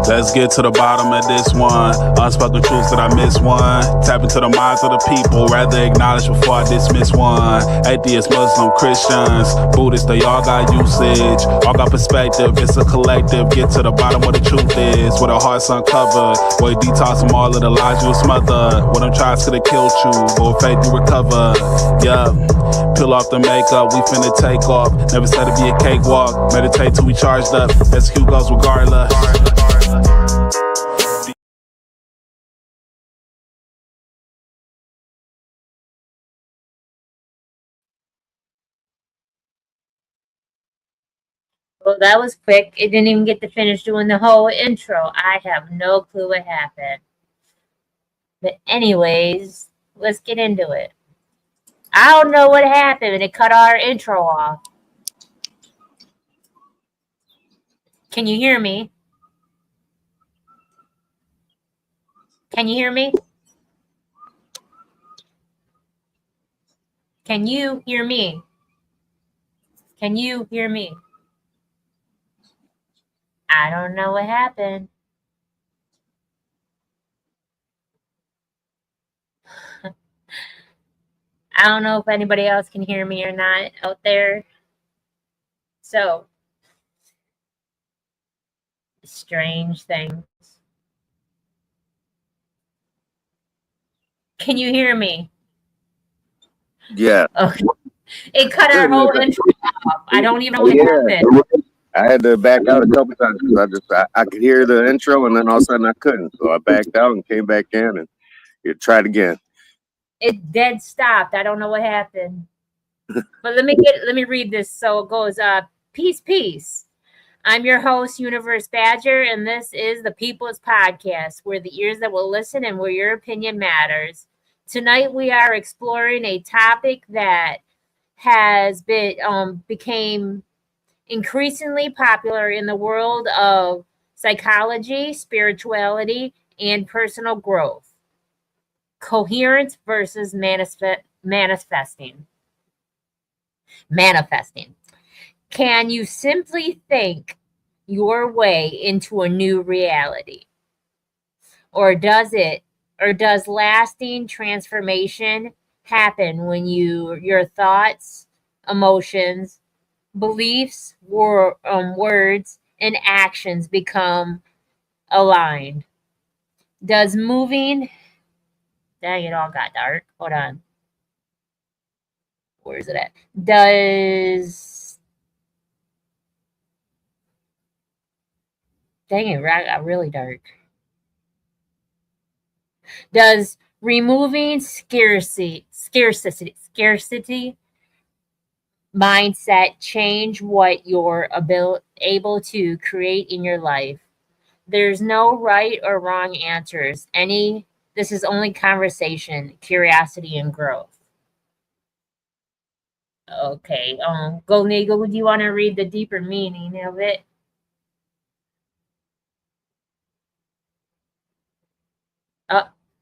Let's get to the bottom of this one. Unspoken truths that I miss one. Tap into the minds of the people, rather acknowledge before I dismiss one. Atheists, Muslim, Christians, Buddhists, they all got usage. All got perspective, it's a collective. Get to the bottom of the truth is, with our hearts uncovered. Boy, detox from all of the lies you smothered. What them tries could have killed you, but with faith you recover. Yeah, peel off the makeup, we finna take off. Never said it'd be a cakewalk. Meditate till we charged up. That's Hugo's regardless. Well, that was quick. It didn't even get to finish doing the whole intro. I have no clue what happened. But anyways, let's get into it. I don't know what happened, and it cut our intro off. Can you hear me? Can you hear me? Can you hear me? Can you hear me? I don't know what happened. I don't know if anybody else can hear me or not out there. So, strange things. Can you hear me? Yeah. Okay. It cut our whole intro off. I don't even know what happened. I had to back out a couple times because I could hear the intro and then all of a sudden I couldn't. So I backed out and came back in and tried again. It dead stopped. I don't know what happened. But let me read this. So it goes, peace. I'm your host, Universe Badger, and this is the People's Podcast, where the ears that will listen and where your opinion matters. Tonight we are exploring a topic that has became increasingly popular in the world of psychology, spirituality, and personal growth. Coherence versus manifesting. Can you simply think your way into a new reality? Or does lasting transformation happen when your thoughts, emotions, beliefs, words, and actions become aligned? Does moving... Dang, it all got dark. Hold on. Where is it at? Dang, it got really dark. Does removing scarcity mindset change what you're able to create in your life? There's no right or wrong answers. This is only conversation, curiosity, and growth. Okay, Golden Eagle, do you want to read the deeper meaning of it?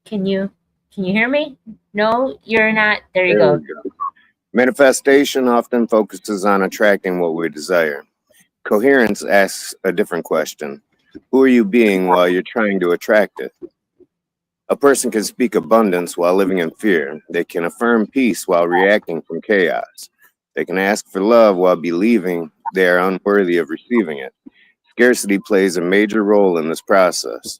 Can you hear me? No, you're not. There you go. Manifestation often focuses on attracting what we desire. Coherence asks a different question. Who are you being while you're trying to attract it? A person can speak abundance while living in fear. They can affirm peace while reacting from chaos. They can ask for love while believing they are unworthy of receiving it. Scarcity plays a major role in this process.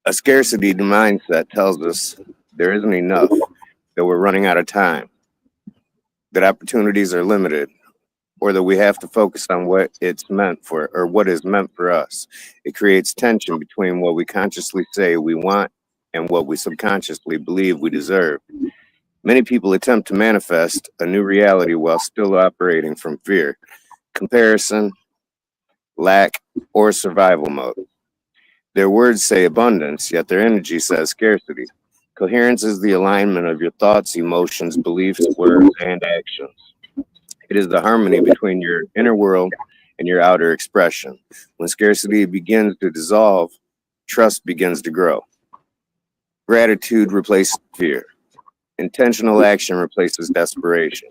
A scarcity mindset tells us there isn't enough, that we're running out of time, that opportunities are limited, or that we have to focus on what it's meant for, or what is meant for us. It creates tension between what we consciously say we want and what we subconsciously believe we deserve. Many people attempt to manifest a new reality while still operating from fear, comparison, lack, or survival mode. Their words say abundance, yet their energy says scarcity. Coherence is the alignment of your thoughts, emotions, beliefs, words, and actions. It is the harmony between your inner world and your outer expression. When scarcity begins to dissolve, trust begins to grow. Gratitude replaces fear. Intentional action replaces desperation.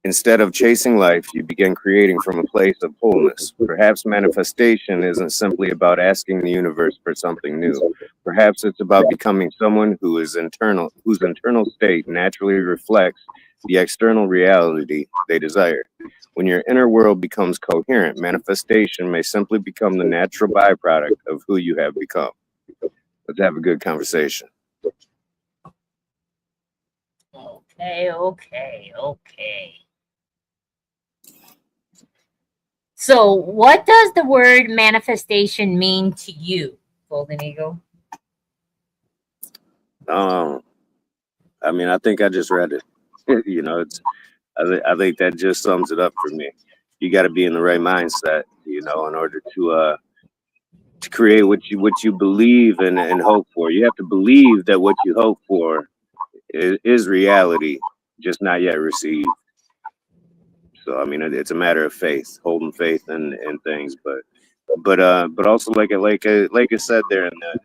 Instead of chasing life, you begin creating from a place of wholeness. Perhaps manifestation isn't simply about asking the universe for something new. Perhaps it's about becoming someone whose internal state naturally reflects the external reality they desire. When your inner world becomes coherent, manifestation may simply become the natural byproduct of who you have become. Let's have a good conversation. Okay. So, what does the word manifestation mean to you, Golden Eagle? I mean, I think I just read it. I think that just sums it up for me. You got to be in the right mindset, in order to create what you believe and hope for. You have to believe that what you hope for is reality, just not yet received. So I mean, it's a matter of faith, holding faith in things, but also like I said there in the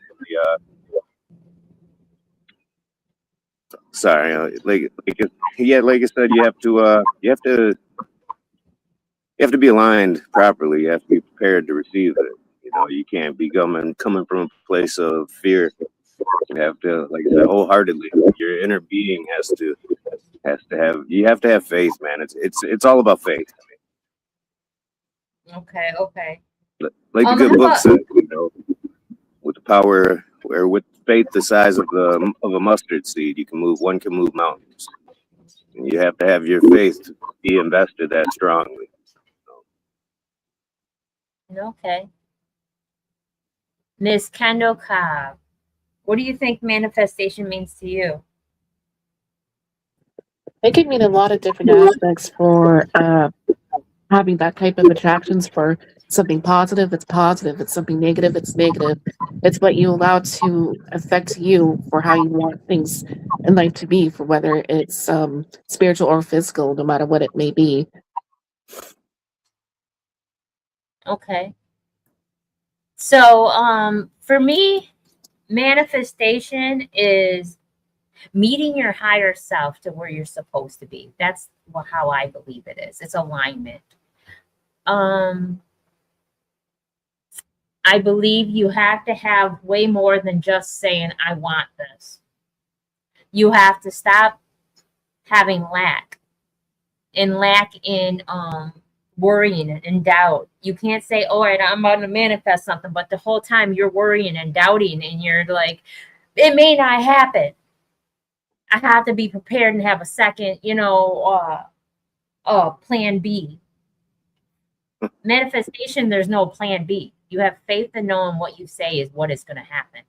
sorry, like I said, you have to be aligned properly. You have to be prepared to receive it. You can't be coming from a place of fear. You have to, like I said, wholeheartedly. Your inner being has to have. You have to have faith, man. It's all about faith. Okay. Like the good book said, with the power or with faith the size of a mustard seed, one can move mountains. And you have to have your faith to be invested that strongly. Okay. Miss Kendall Cobb, what do you think manifestation means to you? It can mean a lot of different aspects for having that type of attractions. For something positive, it's positive. It's something negative, it's negative. It's what you allow to affect you for how you want things in life to be, for whether it's spiritual or physical, no matter what it may be. Okay. So, for me, manifestation is meeting your higher self to where you're supposed to be. That's how I believe it is. It's alignment. I believe you have to have way more than just saying, I want this. You have to stop having lack in worrying and doubt. You can't say, all right, I'm about to manifest something, but the whole time you're worrying and doubting and you're like, it may not happen. I have to be prepared and have a second, plan B. Manifestation, there's no plan B. You have faith in knowing what you say is what is going to happen.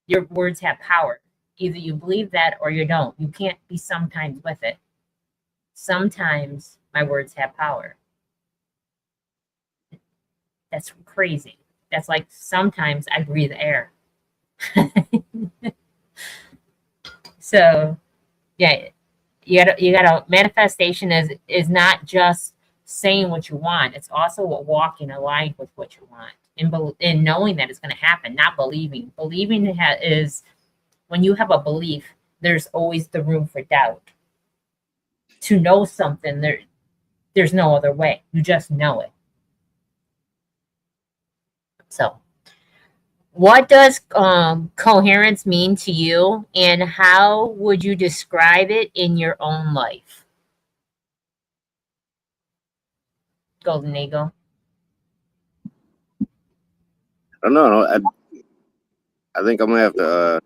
Your words have power. Either you believe that or you don't. You can't be sometimes with it. Sometimes my words have power. That's crazy. That's like sometimes I breathe air. So, yeah, you gotta manifestation is not just saying what you want. It's also walking aligned with what you want and knowing that it's going to happen, not believing. Believing is when you have a belief, there's always the room for doubt. To know something, there's no other way. You just know it. So, what does coherence mean to you, and how would you describe it in your own life? Golden Eagle. I don't know. I think I'm gonna have to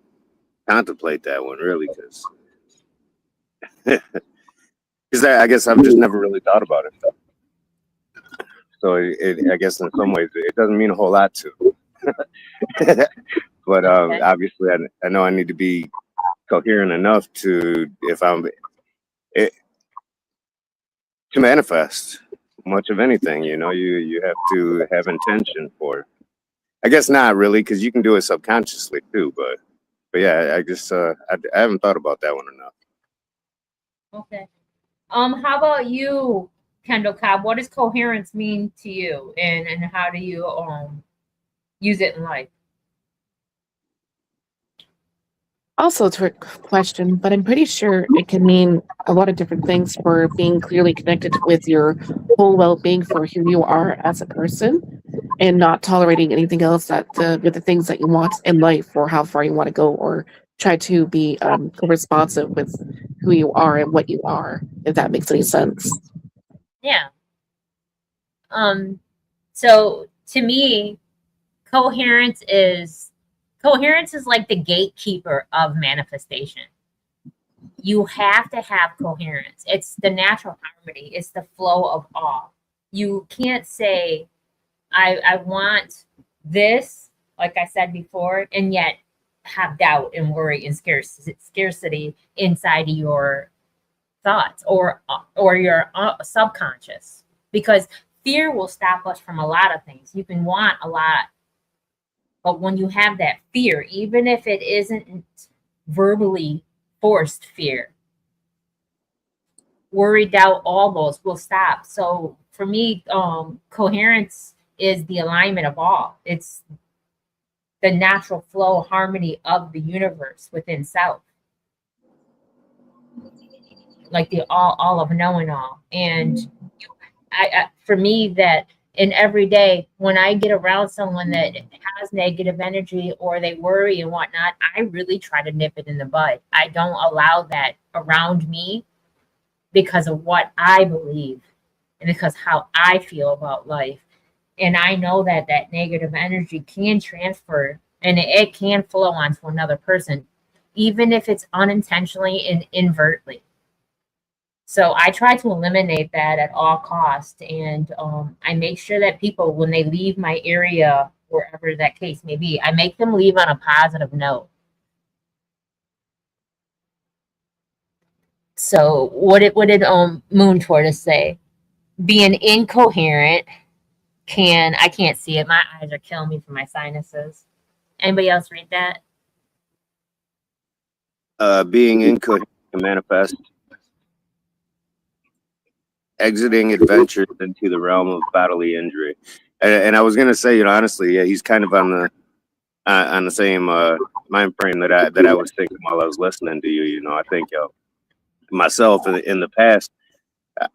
contemplate that one really, because I guess I've just never really thought about it. So I guess in some ways it doesn't mean a whole lot to. But obviously I know I need to be coherent enough to to manifest much of anything. You have to have intention for it. I guess not really, because you can do it subconsciously too. But yeah, I guess I haven't thought about that one enough. Okay. How about you, Kendall Cobb? What does coherence mean to you, and how do you use it in life? Also, a trick question, but I'm pretty sure it can mean a lot of different things for being clearly connected with your whole well-being for who you are as a person, and not tolerating anything else that with the things that you want in life or how far you want to go, or try to be responsive with who you are and what you are, if that makes any sense. Yeah. So to me, coherence is like the gatekeeper of manifestation. You have to have coherence. It's the natural harmony. It's the flow of all. You can't say, I want this, like I said before, and yet have doubt and worry and scarcity inside of your thoughts or your subconscious, because fear will stop us from a lot of things. You can want a lot, but when you have that fear, even if it isn't verbally forced fear, worry, doubt, all those will stop. So for me, coherence is the alignment of all. It's the natural flow, harmony of the universe within self, like the all of knowing all. And for me, that in every day, when I get around someone that has negative energy or they worry and whatnot, I really try to nip it in the bud. I don't allow that around me, because of what I believe and because how I feel about life. And I know that that negative energy can transfer and it can flow onto another person, even if it's unintentionally and inadvertently. So I try to eliminate that at all costs. And I make sure that people, when they leave my area, wherever that case may be, I make them leave on a positive note. So what did Moon Tortoise say? Being incoherent I can't see it. My eyes are killing me from my sinuses. Anybody else read that? Being incoherent can manifest exiting adventures into the realm of bodily injury. And I was gonna say, honestly, yeah, he's kind of on the same mind frame that I was thinking while I was listening to you. I think myself in the past,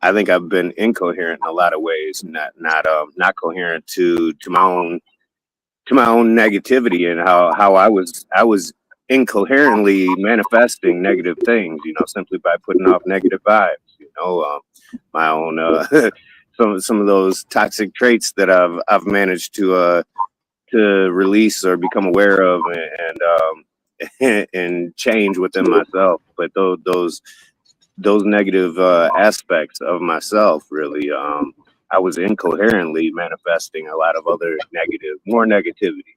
I think I've been incoherent in a lot of ways, not coherent to my own negativity, and how I was incoherently manifesting negative things, simply by putting off negative vibes, my own some of those toxic traits that I've managed to release or become aware of, and change within myself. But those negative aspects of myself, really, I was incoherently manifesting a lot of other more negativity,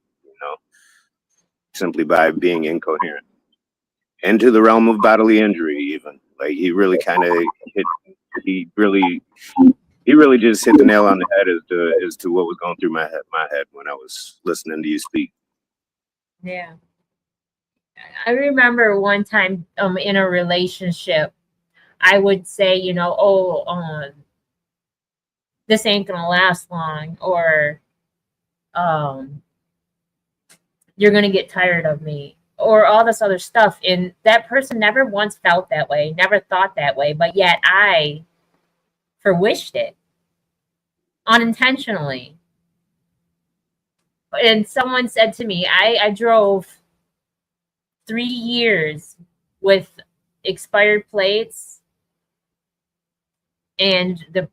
simply by being incoherent, into the realm of bodily injury. Even like he really just hit the nail on the head as to what was going through my head when I was listening to you speak. Yeah. I remember one time in a relationship, I would say, this ain't gonna last long, or you're gonna get tired of me, or all this other stuff. And that person never once felt that way, never thought that way, but yet I wished it unintentionally. And someone said to me, I drove 3 years with expired plates, and the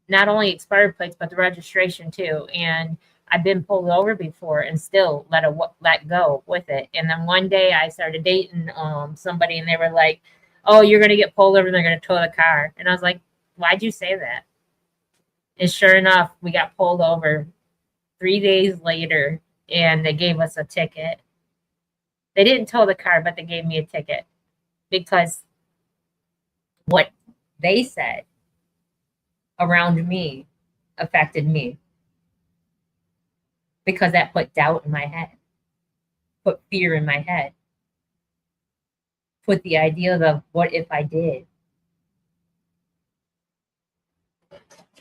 not only expired plates but the registration too. And I've been pulled over before and still let go with it. And then one day I started dating somebody, and they were like, "Oh, you're gonna get pulled over and they're gonna tow the car." And I was like, "Why'd you say that?" And sure enough, we got pulled over 3 days later, and they gave us a ticket. They didn't tow the car, but they gave me a ticket because what they said around me affected me, because that put doubt in my head, put fear in my head, put the idea of what if I did.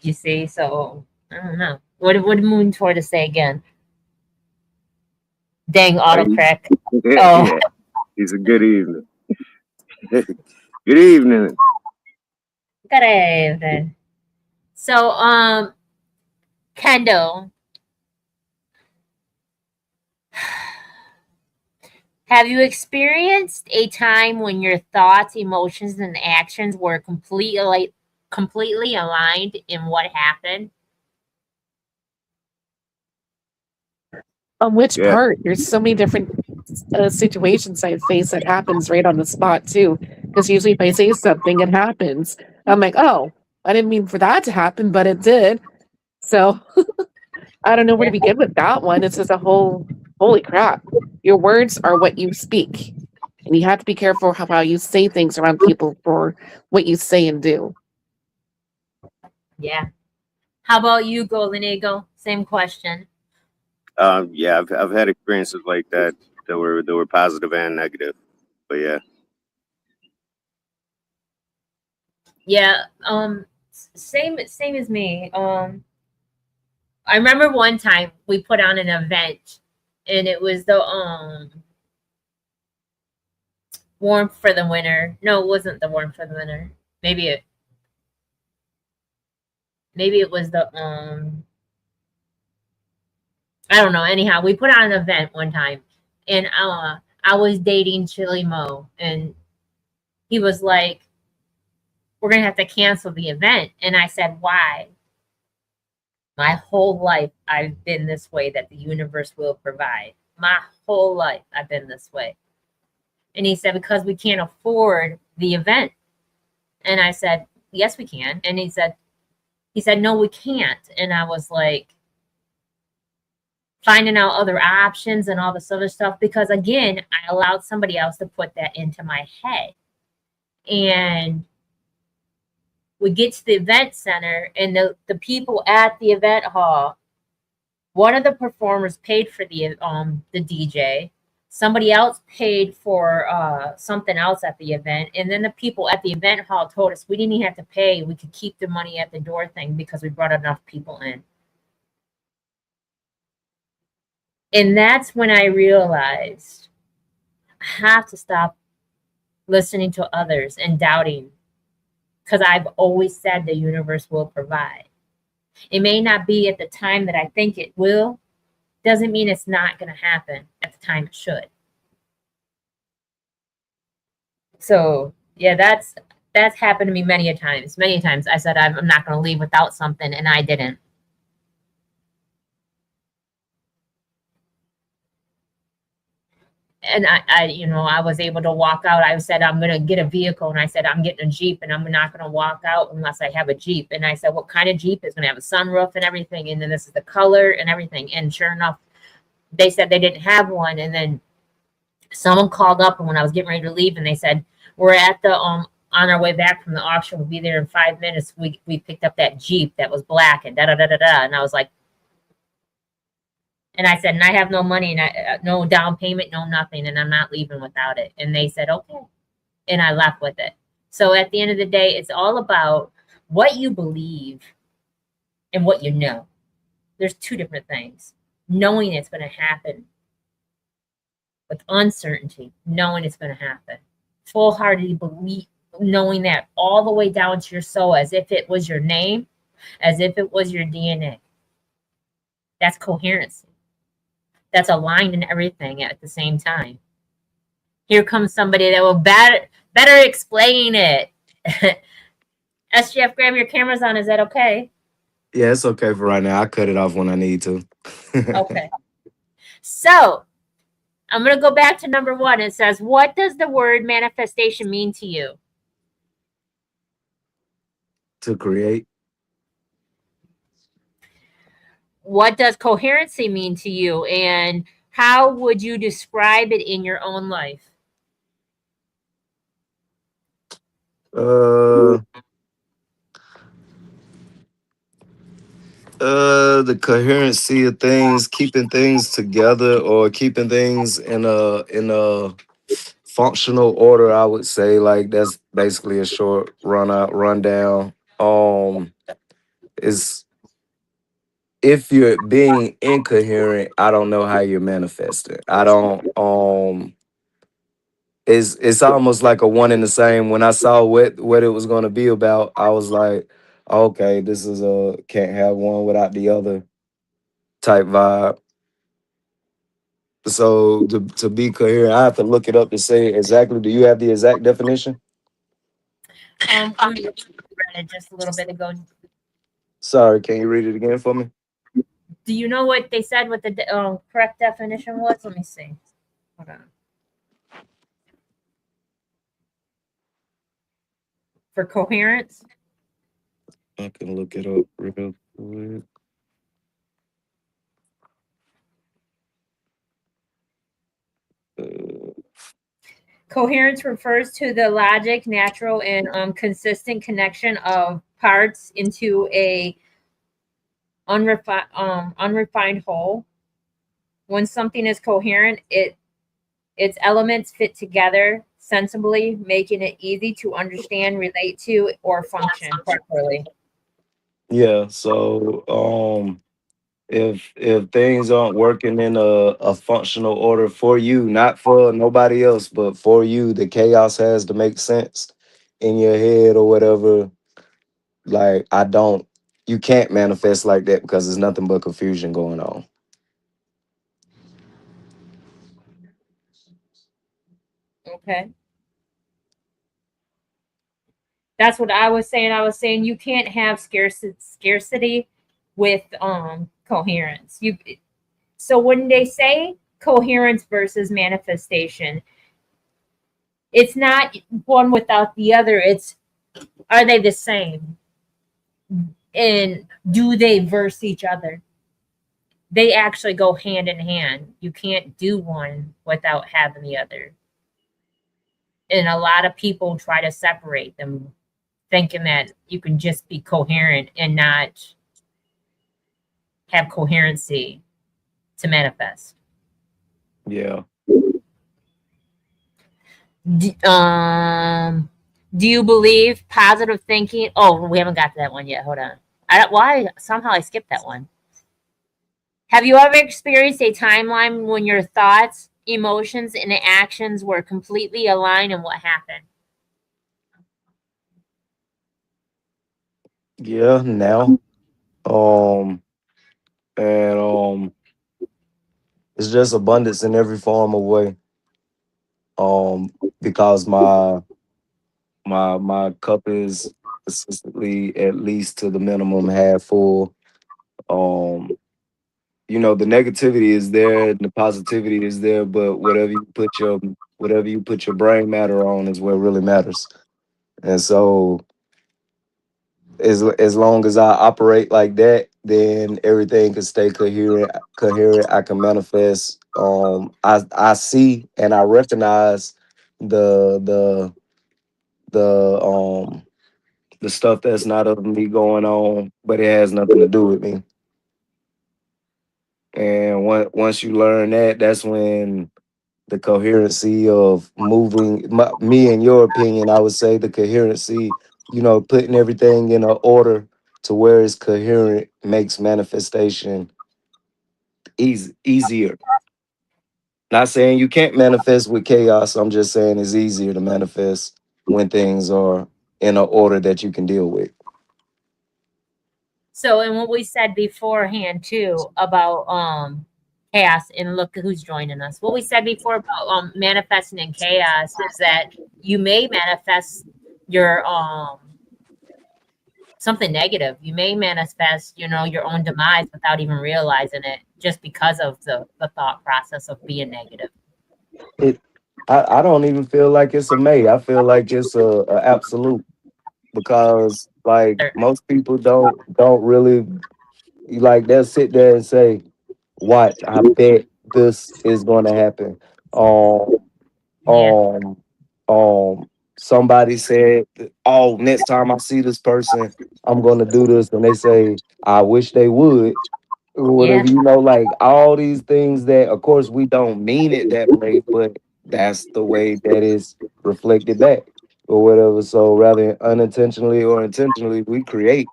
You see? So I don't know. What did Moon Tortoise say again? Dang, autocorrect. Oh. He's a good evening. Good evening. Good evening. So, Kendall, have you experienced a time when your thoughts, emotions, and actions were completely aligned in what happened? On which Yeah. part? There's so many different situations I face that happens right on the spot too. Because usually, if I say something, it happens. I'm like, oh, I didn't mean for that to happen, but it did. So I don't know where to Yeah. begin with that one. It's just a whole, holy crap. Your words are what you speak, and you have to be careful how you say things around people for what you say and do. Yeah. How about you, Golden Eagle? Same question. Yeah, I've had experiences like that were positive and negative. But yeah. Yeah. Same as me. I remember one time we put on an event, and it was the warmth for the winter. No, it wasn't the warmth for the winter. Maybe it was the I don't know. Anyhow, we put on an event one time, and I was dating Chili Mo, and he was like, "We're gonna have to cancel the event," and I said, "Why?" My whole life, I've been this way. That the universe will provide. My whole life, I've been this way. And he said, "Because we can't afford the event." And I said, "Yes, we can." And he said, "No, we can't." And I was like, finding out other options and all this other stuff, because again, I allowed somebody else to put that into my head. And we get to the event center, and the people at the event hall, one of the performers paid for the DJ, somebody else paid for something else at the event, and then the people at the event hall told us we didn't even have to pay, we could keep the money at the door thing because we brought enough people in. And that's when I realized I have to stop listening to others and doubting, because I've always said the universe will provide. It may not be at the time that I think it will, doesn't mean it's not going to happen at the time it should. So yeah, that's happened to me many a times. Many times I said I'm not going to leave without something, and I didn't. And I was able to walk out. I said, I'm going to get a vehicle. And I said, I'm getting a Jeep, and I'm not going to walk out unless I have a Jeep. And I said, what kind of Jeep? Is going to have a sunroof and everything. And then this is the color and everything. And sure enough, they said they didn't have one. And then someone called up, and when I was getting ready to leave, and they said, we're at the, on our way back from the auction. We'll be there in 5 minutes. We picked up that Jeep that was black and da da da da da. And I was like, and I said, and I have no money, and no down payment, no nothing, and I'm not leaving without it. And they said, okay. And I left with it. So at the end of the day, it's all about what you believe and what you know. There's two different things. Knowing it's going to happen with uncertainty, knowing it's going to happen. Full-heartedly believe, knowing that all the way down to your soul, as if it was your name, as if it was your DNA. That's coherence. That's aligned in everything at the same time. Here comes somebody that will better explain it. SGF, grab your cameras on. Is that okay? Yeah, it's okay for right now. I cut it off when I need to. Okay. So I'm going to go back to number 1. It says, what does the word manifestation mean to you? To create. What does coherency mean to you? And how would you describe it in your own life? Uh, the coherency of things, keeping things together or keeping things in a functional order, I would say. Like that's basically a short rundown. Is if you're being incoherent, I don't know how you're manifesting. I don't it's almost like a one and the same. When I saw what it was gonna be about, I was like, okay, this is a can't have one without the other type vibe. So to be coherent, I have to look it up to say exactly. Do you have the exact definition? We read it just a little bit ago. Sorry, can you read it again for me? Do you know what they said? What the correct definition was? Let me see. Hold on. For coherence. I can look it up real quick. Coherence refers to the logic, natural, and consistent connection of parts into a unrefined whole. When something is coherent, its elements fit together sensibly, making it easy to understand, relate to, or function properly. Yeah, so if things aren't working in a functional order for you, not for nobody else, but for you, the chaos has to make sense in your head or whatever. Like you can't manifest like that because there's nothing but confusion going on. Okay. That's what I was saying. I was saying you can't have scarcity with coherence. So when they say coherence versus manifestation, it's not one without the other. It's, are they the same? And do they verse each other? They actually go hand in hand. You can't do one without having the other. And a lot of people try to separate them, thinking that you can just be coherent and not have coherency to manifest. Yeah. Do you believe positive thinking? Oh, we haven't got to that one yet. Hold on. Why somehow I skipped that one. Have you ever experienced a timeline when your thoughts, emotions, and actions were completely aligned, and what happened? Yeah, now. Um and it's just abundance in every form of way. Because my cup is consistently at least to the minimum half full. Um, the negativity is there and the positivity is there, but whatever you put your brain matter on is what really matters. And so as long as I operate like that, then everything can stay coherent. I can manifest. I see and I recognize the the the the stuff that's not of me going on, but it has nothing to do with me. And once you learn that, that's when the coherency of moving, me in your opinion, I would say the coherency, putting everything in an order to where it's coherent makes manifestation easier. Not saying you can't manifest with chaos. I'm just saying it's easier to manifest when things are in an order that you can deal with. So, and what we said beforehand too about chaos, and look who's joining us. What we said before about manifesting in chaos is that you may manifest your something negative. You may manifest, your own demise without even realizing it, just because of the thought process of being negative. It, I don't even feel like it's a may. I feel like it's a absolute because like most people don't really like they'll sit there and say, "Watch, I bet this is going to happen." Um, Yeah. um, somebody said, "Oh, next time I see this person, I'm going to do this," and they say, "I wish they would." Or Yeah. whatever, like all these things that, of course, we don't mean it that way, but that's the way that is reflected back or whatever. So rather unintentionally or intentionally, we create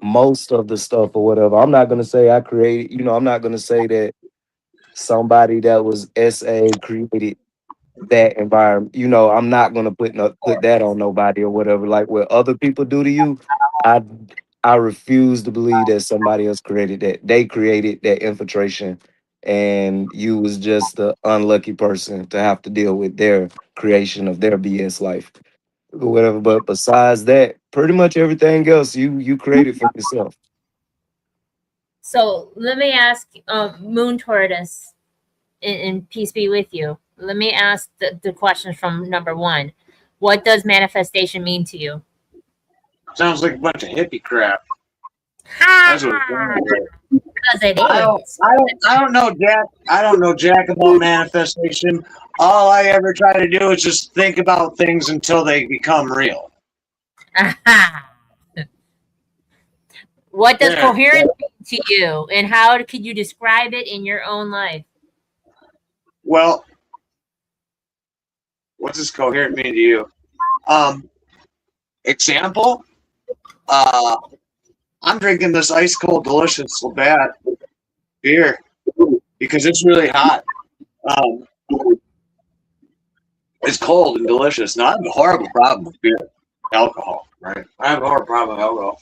most of the stuff or whatever. I'm not gonna say I create, I'm not gonna say that somebody that was SA created that environment. You know, I'm not gonna put that on nobody or whatever. Like what other people do to you, I I refuse to believe that somebody else created that. They created that infiltration, and you was just the unlucky person to have to deal with their creation of their BS life or whatever. But besides that, pretty much everything else you created for yourself. So let me ask Moon Tortoise, and peace be with you. Let me ask the questions from number one. What does manifestation mean to you? Sounds like a bunch of hippie crap. Ha! That's what it sounds like. Because it I is. don't know Jack. I don't know Jack about manifestation. All I ever try to do is just think about things until they become real. Aha. What does Yeah. coherence mean to you, and how could you describe it in your own life? Well, what does coherent mean to you? Example. I'm drinking this ice cold, delicious Labatt beer because it's really hot. It's cold and delicious. Now I have a horrible problem with beer, alcohol. Right? I have a horrible problem with alcohol.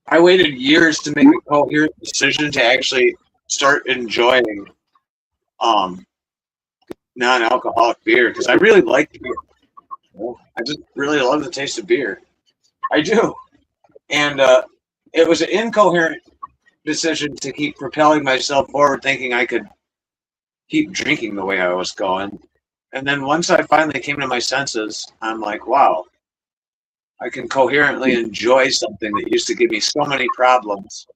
I waited years to make a coherent decision to actually start enjoying non-alcoholic beer because I really like beer. I just really love the taste of beer. I do. And it was an incoherent decision to keep propelling myself forward, thinking I could keep drinking the way I was going. And then once I finally came to my senses, I'm like, wow, I can coherently enjoy something that used to give me so many problems,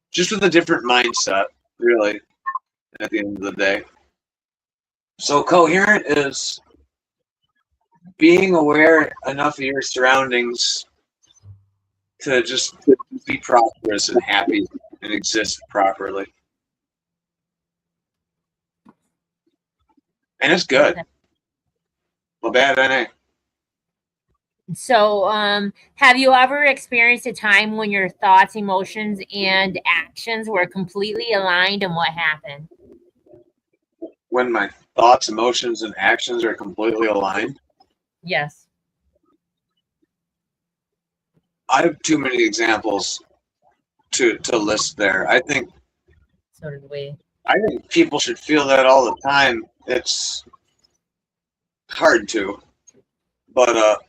just with a different mindset, really, at the end of the day. So coherent is being aware enough of your surroundings to just be prosperous and happy and exist properly. And it's good. Labatt NA. So, have you ever experienced a time when your thoughts, emotions, and actions were completely aligned, and what happened? When my thoughts, emotions, and actions are completely aligned. Yes. I have too many examples to list there. I think So did we. people should feel that all the time. It's hard to, but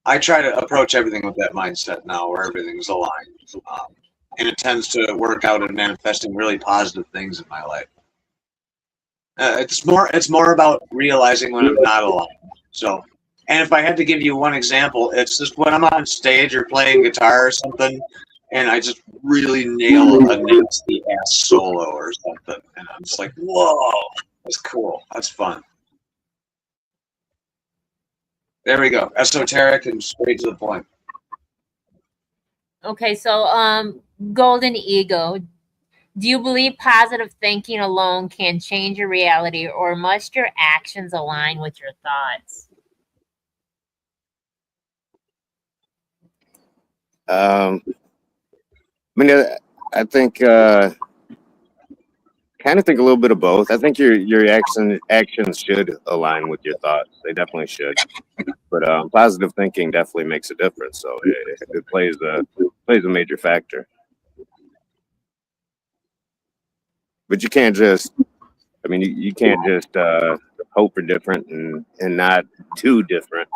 I try to approach everything with that mindset now, where everything's aligned, and it tends to work out in manifesting really positive things in my life. It's more about realizing when I'm not aligned. So, and if I had to give you one example, it's just when I'm on stage or playing guitar or something, and I just really nail a nasty ass solo or something, and I'm just like, whoa, that's cool, that's fun. There we go, esoteric and straight to the point. Okay, so golden ego. Do you believe positive thinking alone can change your reality, or must your actions align with your thoughts? I mean, I think kind of think a little bit of both. I think your actions should align with your thoughts. They definitely should. But positive thinking definitely makes a difference. So it plays a major factor. But you can't just. I mean, you can't just hope for different and not do different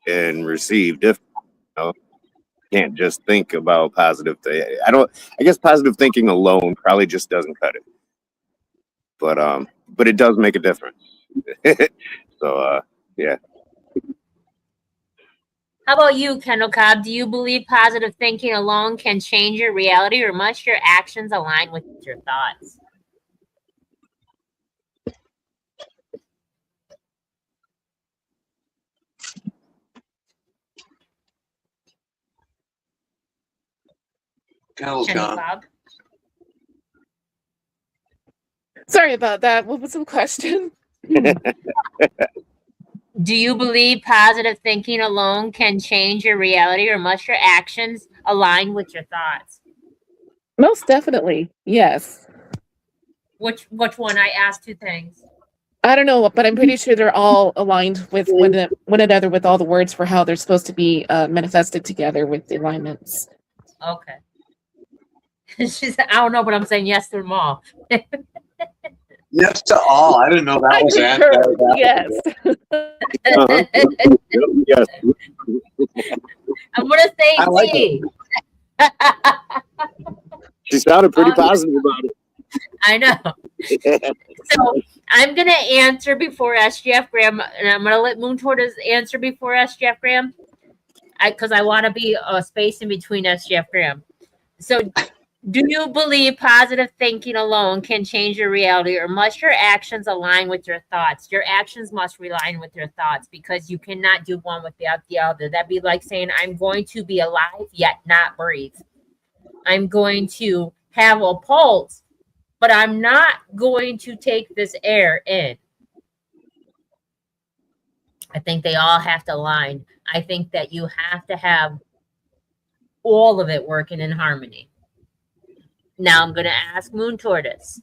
and receive different. You know? Can't just think about positive thing. I guess positive thinking alone probably just doesn't cut it. But it does make a difference. So yeah. How about you, Kendall Cobb? Do you believe positive thinking alone can change your reality, or must your actions align with your thoughts? Kendall's Kendall gone. Cobb? Sorry about that. What was the question? Do you believe positive thinking alone can change your reality, or must your actions align with your thoughts? Most definitely, yes. Which one? I asked two things. I don't know, but I'm pretty sure they're all aligned with one another with all the words for how they're supposed to be manifested together with the alignments. Okay. She said, I don't know, but I'm saying yes to them all. Yes to all. I didn't know that I was concur. Yes. Yes. I'm gonna say I like D. She sounded pretty Oh, positive about I know. it. So I'm gonna answer before SGF Graham, and I'm gonna let Moon Tortoise answer before SGF Graham, because I want to be a space in between SGF Graham. So, do you believe positive thinking alone can change your reality, or must your actions align with your thoughts? Your actions must align with your thoughts, because you cannot do one without the other. That'd be like saying, I'm going to be alive yet not breathe. I'm going to have a pulse, but I'm not going to take this air in. I think they all have to align. I think that you have to have all of it working in harmony. Now I'm going to ask Moon Tortoise.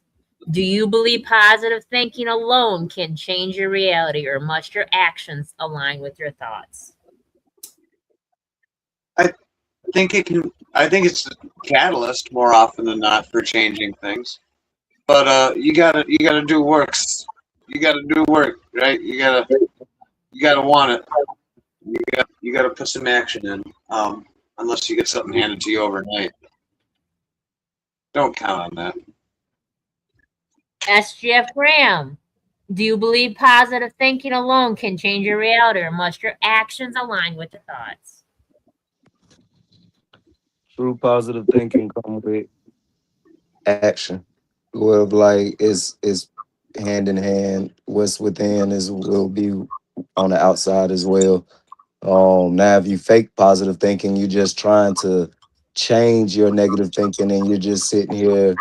Do you believe positive thinking alone can change your reality, or must your actions align with your thoughts? I think it's a catalyst more often than not for changing things. But you gotta do works. You gotta do work, right? You gotta want it. You gotta put some action in. Unless you get something handed to you overnight. Don't count on that. SGF Graham, do you believe positive thinking alone can change your reality, or must your actions align with your thoughts? True positive thinking come with action. Well, like is hand in hand. What's within is will be on the outside as well. Now if you fake positive thinking, you're just trying to change your negative thinking, and you're just sitting here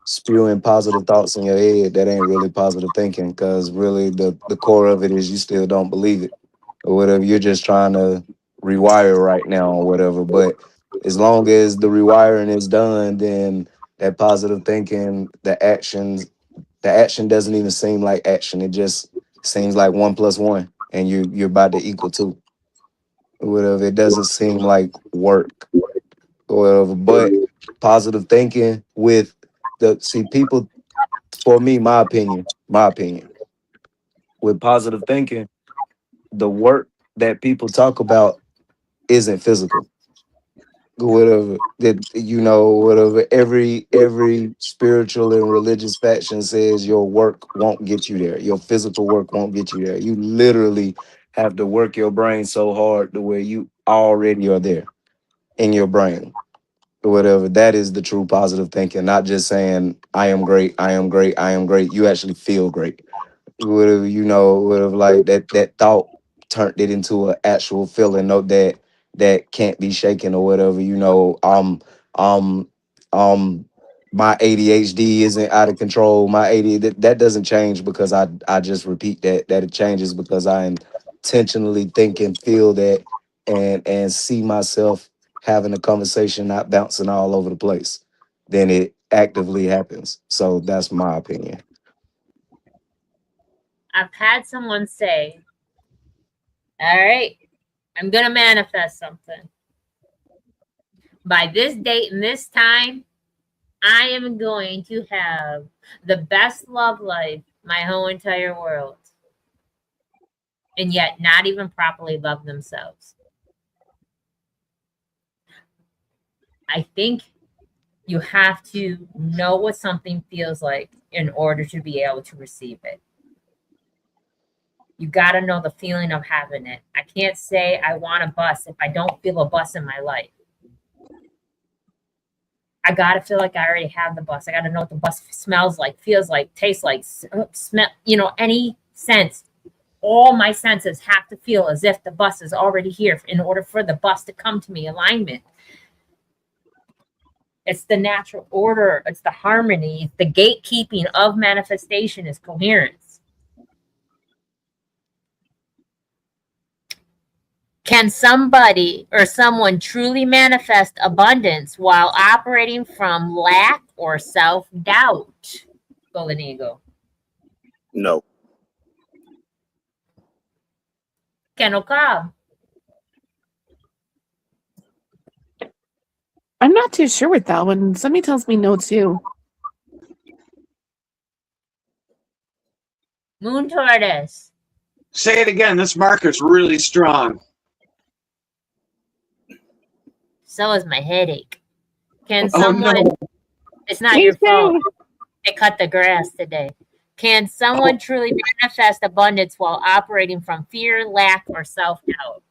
spewing positive thoughts in your head. That ain't really positive thinking, because really the core of it is you still don't believe it or whatever. You're just trying to rewire right now or whatever. But as long as the rewiring is done, then that positive thinking, the action doesn't even seem like action. It just seems like 1+1, and you're about to equal 2 or whatever. It doesn't seem like work or whatever. But positive thinking with people, for me, my opinion, with positive thinking, the work that people talk about isn't physical. Whatever that whatever every spiritual and religious faction says, your work won't get you there. Your physical work won't get you there. You literally have to work your brain so hard to where you already are there in your brain. Whatever. That is the true positive thinking, not just saying I am great, I am great, I am great. You actually feel great. Whatever, whatever, like that thought turned it into an actual feeling. No, that can't be shaken or whatever. Um um my ADHD isn't out of control. My ADHD, that doesn't change because I just repeat that it changes because I intentionally think and feel that, and see myself having a conversation, not bouncing all over the place. Then it actively happens. So that's my opinion. I've had someone say, all right, I'm going to manifest something. By this date and this time, I am going to have the best love life my whole entire world. And yet not even properly love themselves. I think you have to know what something feels like in order to be able to receive it. You got to know the feeling of having it. I can't say I want a bus if I don't feel a bus in my life. I got to feel like I already have the bus. I got to know what the bus smells like, feels like, tastes like, smell, any sense. All my senses have to feel as if the bus is already here in order for the bus to come to me. Alignment. It's the natural order. It's the harmony. The gatekeeping of manifestation is coherence. Can somebody or someone truly manifest abundance while operating from lack or self-doubt? Golden Eagle? No. Kendall Cobb. I'm not too sure with that one. Somebody tells me no too. Moon Tortoise. Say it again. This marker's really strong. So is my headache. Can Oh, someone? no. It's not Me your fault. too. They cut the grass today. Can someone truly manifest abundance while operating from fear, lack, or self-doubt?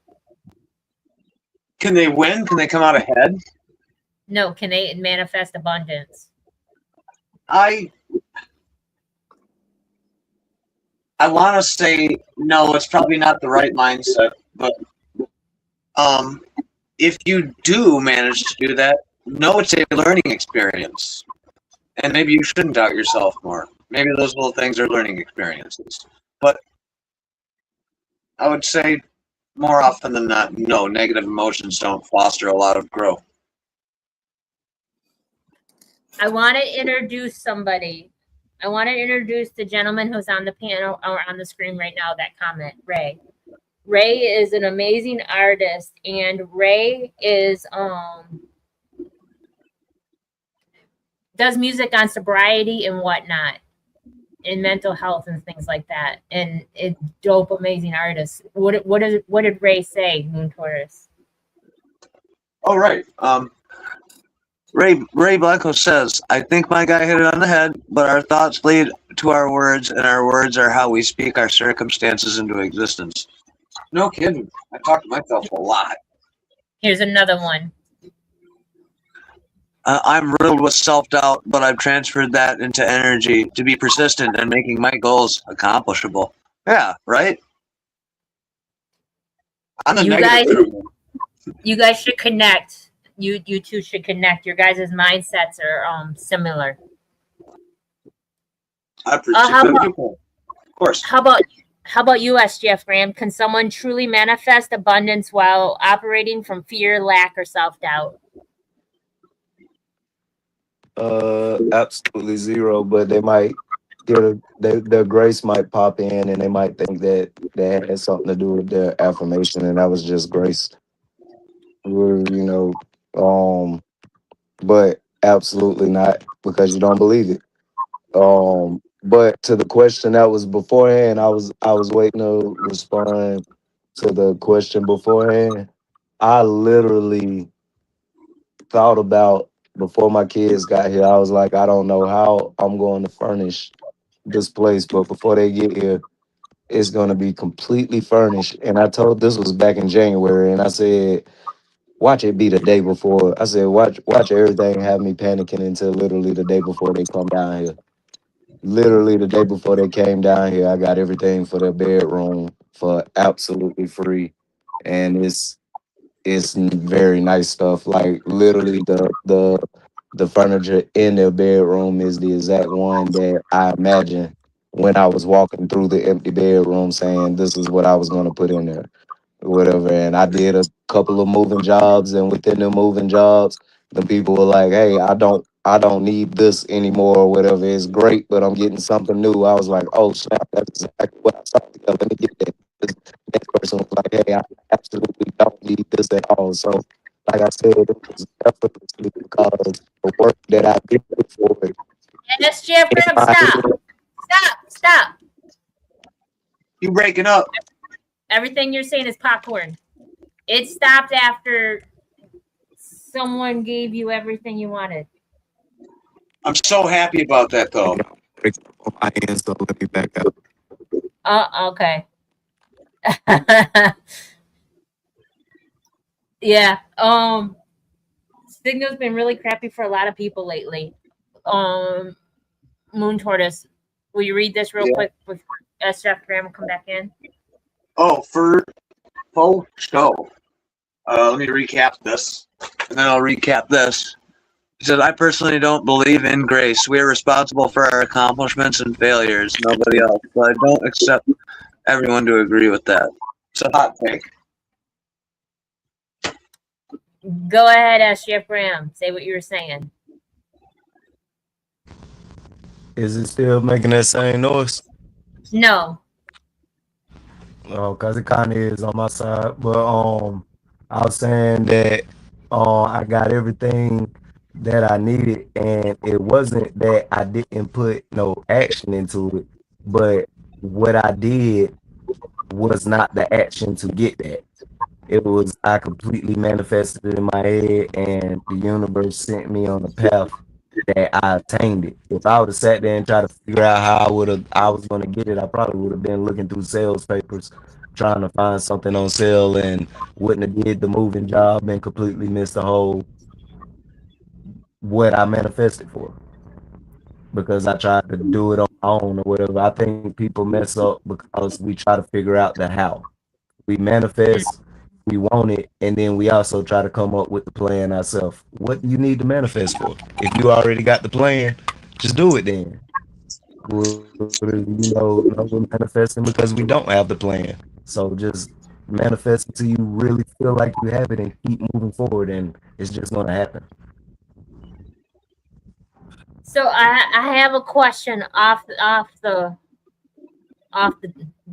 Can they win? Can they come out ahead? No, can they manifest abundance? I want to say no. It's probably not the right mindset, but if you do manage to do that, no, it's a learning experience, and maybe you shouldn't doubt yourself more. Maybe those little things are learning experiences, but I would say more often than not, no, negative emotions don't foster a lot of growth. I want to introduce somebody. I want to introduce the gentleman who's on the panel or on the screen right now, that comment, Ray. Ray is an amazing artist, and Ray is does music on sobriety and whatnot, and mental health and things like that. And it's dope, amazing artist. What did Ray say, Moon Taurus? All right. Ray Blanco says, I think my guy hit it on the head, but our thoughts lead to our words, and our words are how we speak our circumstances into existence. No kidding. I talk to myself a lot. Here's another one. I'm riddled with self-doubt, but I've transferred that into energy to be persistent and making my goals accomplishable. Yeah, right? I'm the You guys should connect. You two should connect. Your guys' mindsets are similar. I appreciate that. Of course. How about you, SGF Graham? Can someone truly manifest abundance while operating from fear, lack, or self-doubt? Absolutely zero, but they might their grace might pop in and they might think that that has something to do with their affirmation and that was just grace. But absolutely not because you don't believe it. But to the question that was beforehand, I was waiting to respond to the question beforehand. I literally thought about before my kids got here. I was like, I don't know how I'm going to furnish this place, but before they get here, it's going to be completely furnished. And I told this was back in January, and I said, watch it be the day before. I said, watch everything have me panicking until literally the day before they come down here. Literally the day before they came down here, I got everything for their bedroom for absolutely free, and it's very nice stuff. Like literally the furniture in their bedroom is the exact one that I imagined when I was walking through the empty bedroom saying this is what I was gonna put in there or whatever. And I did a couple of moving jobs, and within the moving jobs, the people were like, hey, I don't need this anymore or whatever. It's great, but I'm getting something new. I was like, oh snap, that's exactly what I saw. Let me get that. This next person was like, hey, I absolutely don't need this at all. So like I said, it was effortlessly because the work that I did for it. And SGF Graham, stop. You breaking up. Everything you're saying is popcorn. It stopped after someone gave you everything you wanted. I'm so happy about that, though. On my end, so let me back up. Okay. Yeah. Signal's been really crappy for a lot of people lately. Moon Tortoise, will you read this real quick before SGF Graham will come back in? Oh, for show. Let me recap this, and then I'll recap this. He said, I personally don't believe in grace. We are responsible for our accomplishments and failures, nobody else. But I don't accept everyone to agree with that. It's a hot take. Go ahead, SGF Graham. Say what you were saying. Is it still making that same noise? No. Oh, cause it kind of is on my side. But I was saying that I got everything that I needed, and it wasn't that I didn't put no action into it, but what I did was not the action to get that. It was I completely manifested it in my head, and the universe sent me on a path that I attained it. If I would have sat there and tried to figure out how I was gonna get it, I probably would have been looking through sales papers, trying to find something on sale, and wouldn't have did the moving job and completely missed the whole what I manifested for because I tried to do it on my own or whatever. I think people mess up because we try to figure out the how. We manifest, we want it, and then we also try to come up with the plan ourselves. What do you need to manifest for? If you already got the plan, just do it then. We're manifesting because we don't have the plan. So just manifest until you really feel like you have it and keep moving forward, and it's just going to happen. So I have a question off the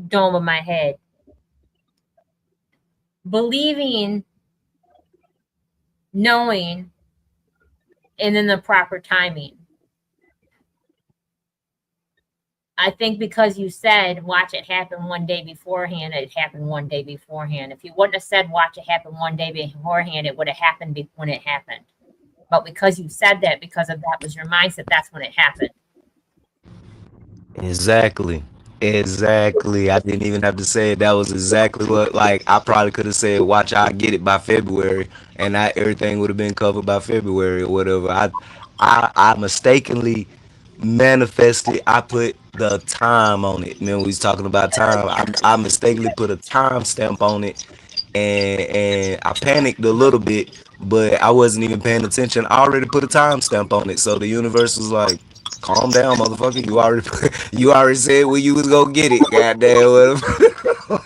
dome of my head. Believing, knowing, and then the proper timing. I think because you said watch it happen one day beforehand, it happened one day beforehand. If you wouldn't have said watch it happen one day beforehand, it would have happened when it happened. But because you said that, because of that was your mindset, that's when it happened. Exactly. Exactly. I didn't even have to say it. That was exactly what, like, I probably could have said, watch, I get it by February, and everything would have been covered by February or whatever. I mistakenly manifested. I put the time on it. Remember, we was talking about time. I mistakenly put a time stamp on it, and I panicked a little bit, but I wasn't even paying attention. I already put a time stamp on it. So the universe was like, calm down, motherfucker. You already said where you was gonna get it. Goddamn. Whatever.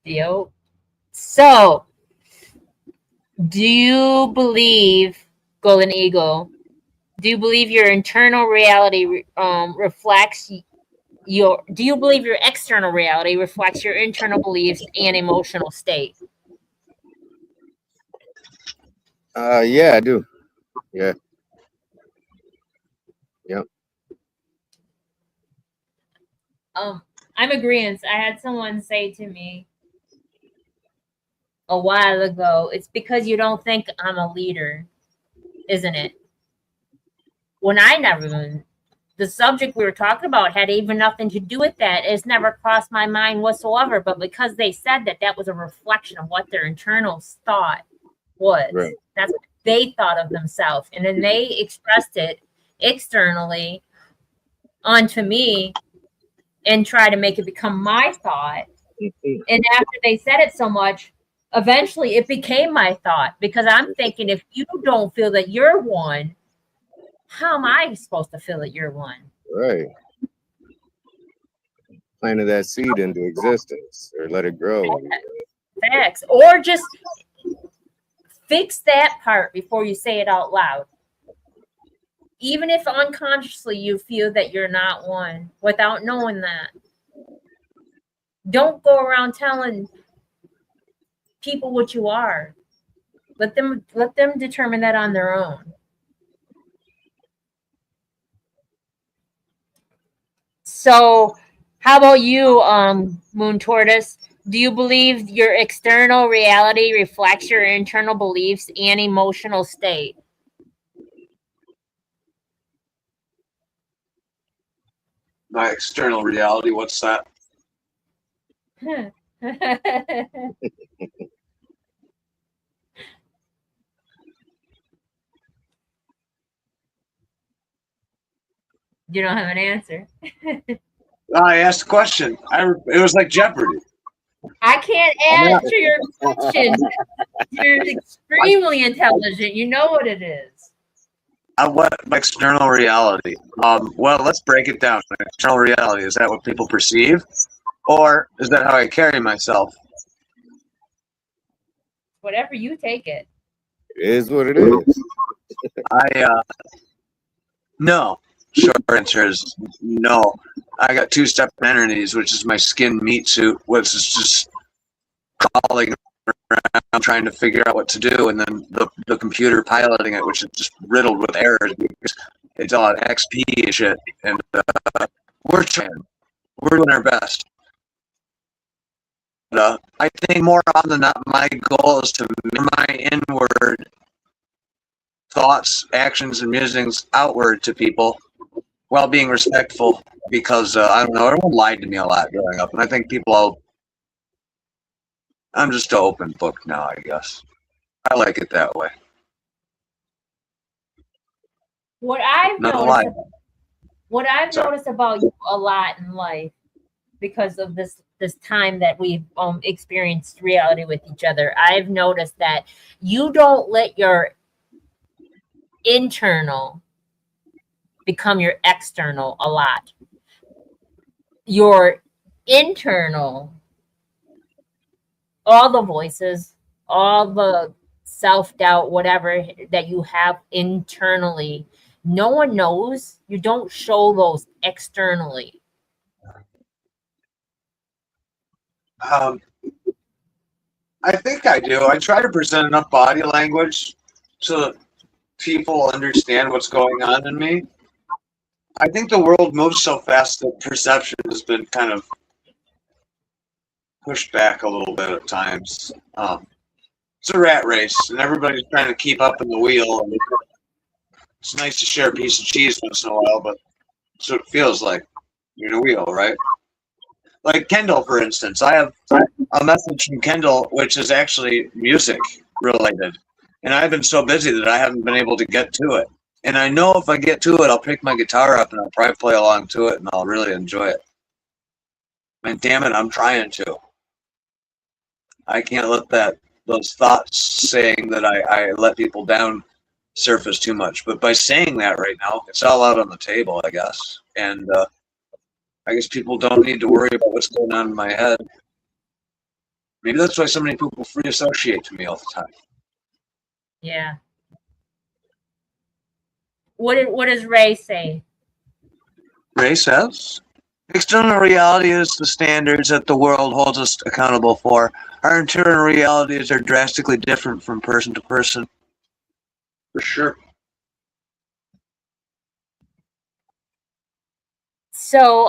Yo. So, do you believe, Golden Eagle? Do you believe your internal reality reflects your? Do you believe your external reality reflects your internal beliefs and emotional state? Yeah, I do. Yeah. Yep. I'm agreeing. I had someone say to me a while ago, it's because you don't think I'm a leader, isn't it? When I never even, the subject we were talking about had even nothing to do with that. It's never crossed my mind whatsoever. But because they said that, that was a reflection of what their internal thought was. Right. That's what they thought of themselves. And then they expressed it externally onto me and try to make it become my thought. And after they said it so much, eventually it became my thought because I'm thinking, if you don't feel that you're one, how am I supposed to feel that you're one? Right. Planted that seed into existence or let it grow. Facts. Or just fix that part before you say it out loud. Even if unconsciously you feel that you're not one without knowing that. Don't go around telling people what you are. Let them determine that on their own. So how about you, Moon Tortoise? Do you believe your external reality reflects your internal beliefs and emotional state? My external reality, what's that? You don't have an answer. I asked a question. It was like Jeopardy. I can't answer your question. You're extremely intelligent. You know what it is. What my external reality? Well, let's break it down. My external reality, is that what people perceive, or is that how I carry myself? Whatever you take it. It is what it is. No. Short answer is no. I got two-step entities, which is my skin meat suit, which is just crawling around trying to figure out what to do, and then the computer piloting it, which is just riddled with errors because it's all XP and shit. And we're trying. We're doing our best. But, I think more often than not, my goal is to mirror my inward thoughts, actions, and musings outward to people while being respectful, because I don't know, everyone lied to me a lot growing up, and I think I'm just an open book now, I guess. I like it that way. What I've Not a noticed, lie. what I've Sorry. noticed about you a lot in life, because of this time that we've experienced reality with each other, I've noticed that you don't let your internal become your external a lot. Your internal, all the voices, all the self-doubt, whatever that you have internally, no one knows. You don't show those externally. I think I do. I try to present enough body language so that people understand what's going on in me. I think the world moves so fast that perception has been kind of pushed back a little bit at times. It's a rat race, and everybody's trying to keep up in the wheel. And it's nice to share a piece of cheese once in a while, but that's what it feels like. You're in a wheel, right? Like Kendall, for instance. I have a message from Kendall, which is actually music related. And I've been so busy that I haven't been able to get to it. And I know if I get to it, I'll pick my guitar up and I'll probably play along to it and I'll really enjoy it. And damn it, I'm trying to. I can't let those thoughts saying that I let people down surface too much. But by saying that right now, it's all out on the table, I guess. And I guess people don't need to worry about what's going on in my head. Maybe that's why so many people free associate to me all the time. Yeah. What does Ray say? Ray says, external reality is the standards that the world holds us accountable for. Our internal realities are drastically different from person to person. For sure. So,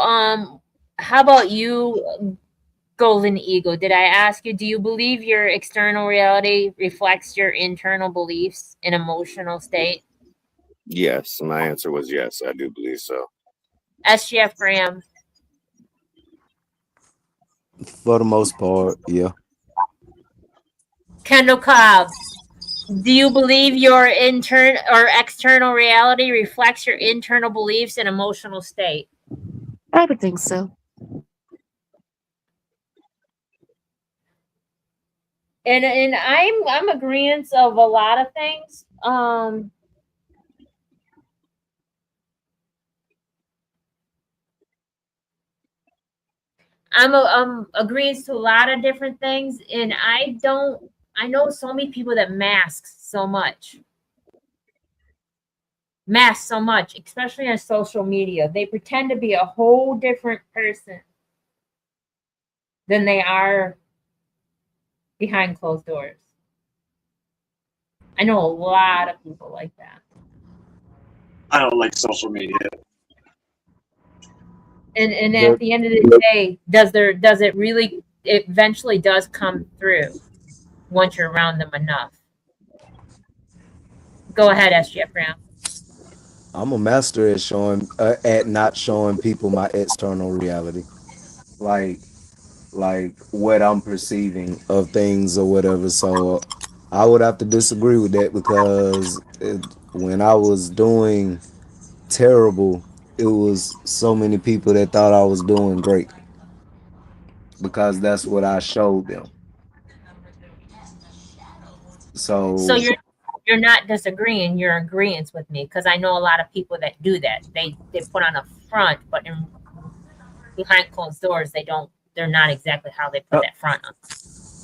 how about you, Golden Eagle? Did I ask you, do you believe your external reality reflects your internal beliefs and emotional state? Yes, my answer was yes. I do believe so. SGF Graham. For the most part, yeah. Kendall Cobb, do you believe your internal or external reality reflects your internal beliefs and emotional state? I would think so. And I'm agreeant of a lot of things. I'm agreeing to a lot of different things, and I know so many people that mask so much, especially on social media. They pretend to be a whole different person than they are behind closed doors. I know a lot of people like that. I don't like social media. And at the end of the day, does it really eventually does come through once you're around them enough? Go ahead, SGF Brown. I'm a master at not showing people my external reality, like what I'm perceiving of things or whatever. So I would have to disagree with that because when I was doing terrible, it was so many people that thought I was doing great because that's what I showed them. So you're not disagreeing, you're agreeing with me, because I know a lot of people that do that. They put on a front, but behind closed doors, they're not exactly how they put that front on.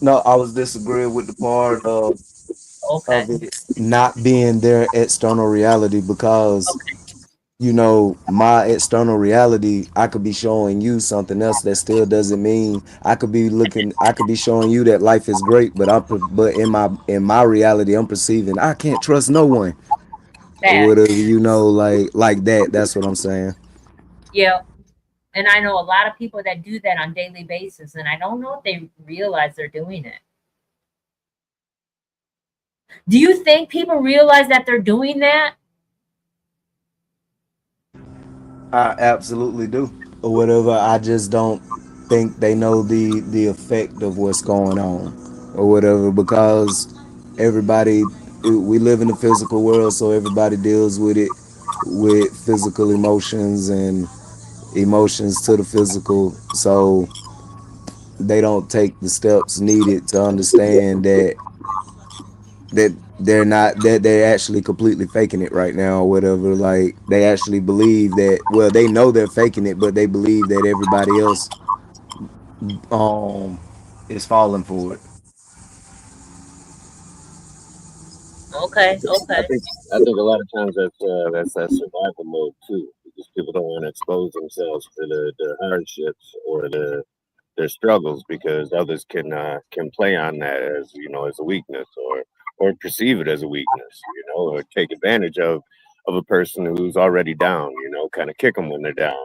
No, I was disagreeing with the part of Okay. of it not being their external reality, because my external reality, I could be showing you something else that still doesn't mean. I could be showing you that life is great, but but in my reality, I'm perceiving I can't trust no one or That. whatever, like that. That's what I'm saying. Yeah. And I know a lot of people that do that on daily basis, and I don't know if they realize they're doing it. Do you think people realize that they're doing that? I absolutely do, or whatever. I just don't think they know the effect of what's going on, or whatever, because everybody, we live in the physical world, so everybody deals with it with physical emotions and emotions to the physical. So they don't take the steps needed to understand that they're actually completely faking it right now, or whatever. Like, they actually believe that, well, they know they're faking it, but they believe that everybody else um is falling for it. Okay. I Okay. think I think a lot of times that's that survival mode too, because people don't want to expose themselves to the hardships or their struggles, because others can play on that as as a weakness, or perceive it as a weakness, or take advantage of a person who's already down, kind of kick them when they're down.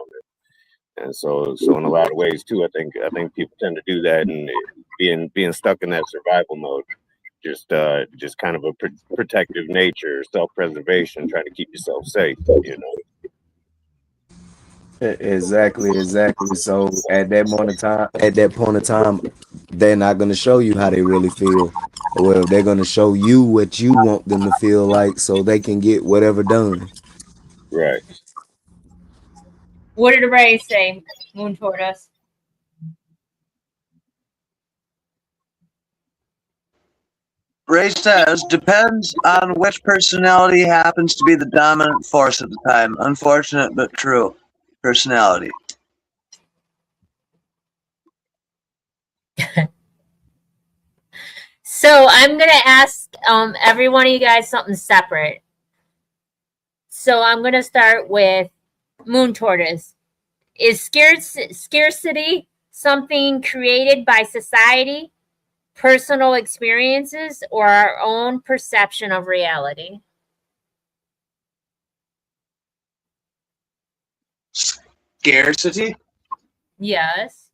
And so in a lot of ways too, I think people tend to do that, and being stuck in that survival mode, just kind of a protective nature, self-preservation, trying to keep yourself safe. Exactly. So at that point in time, they're not gonna show you how they really feel. Well, they're gonna show you what you want them to feel like, so they can get whatever done. Right. What did the Ray say? Moon toward us. Ray says, depends on which personality happens to be the dominant force at the time. Unfortunate but true. Personality. So I'm gonna ask every one of you guys something separate. So I'm gonna start with Moon Tortoise. Is scarcity something created by society, personal experiences, or our own perception of reality? Scarcity. Yes.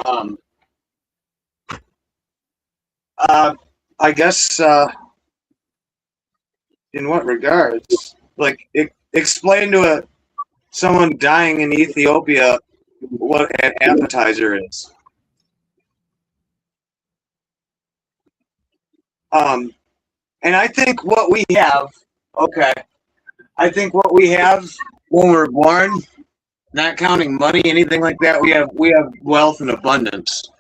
Um, I guess in what regards? Like, explain to someone dying in Ethiopia what an appetizer is. And I think what we have, okay, I think what we have when we're born, not counting money, anything like that, we have wealth and abundance.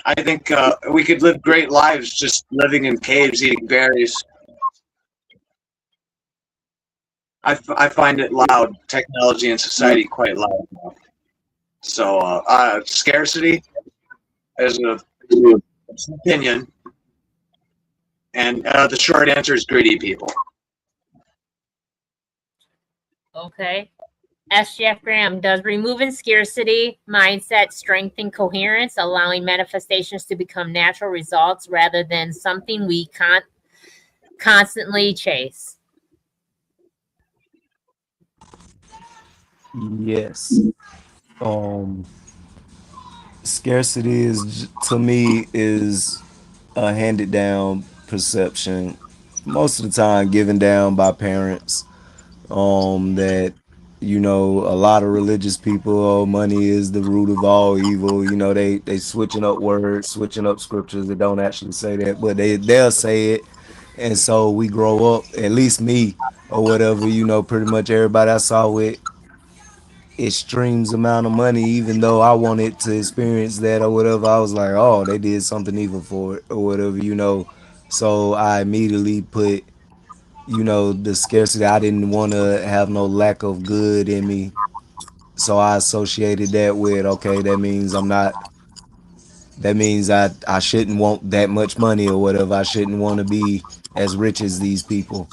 I think we could live great lives just living in caves eating berries. I find it loud, technology and society quite loud now. So scarcity is an opinion, and the short answer is greedy people. Okay. S. Jeff Graham, does removing scarcity mindset strengthen coherence, allowing manifestations to become natural results rather than something we constantly chase? Yes. Um, Scarcity is, to me, is a handed down perception, most of the time given down by parents. That a lot of religious people, oh, money is the root of all evil. They switching up words, switching up scriptures that don't actually say that, but they'll say it. And so we grow up, at least me or whatever, pretty much everybody I saw with extremes amount of money, even though I wanted to experience that or whatever, I was like, oh, they did something evil for it or whatever. So I immediately put, the scarcity. I didn't want to have no lack of good in me. So I associated that with, okay, that means I'm not that means I shouldn't want that much money or whatever. I shouldn't want to be as rich as these people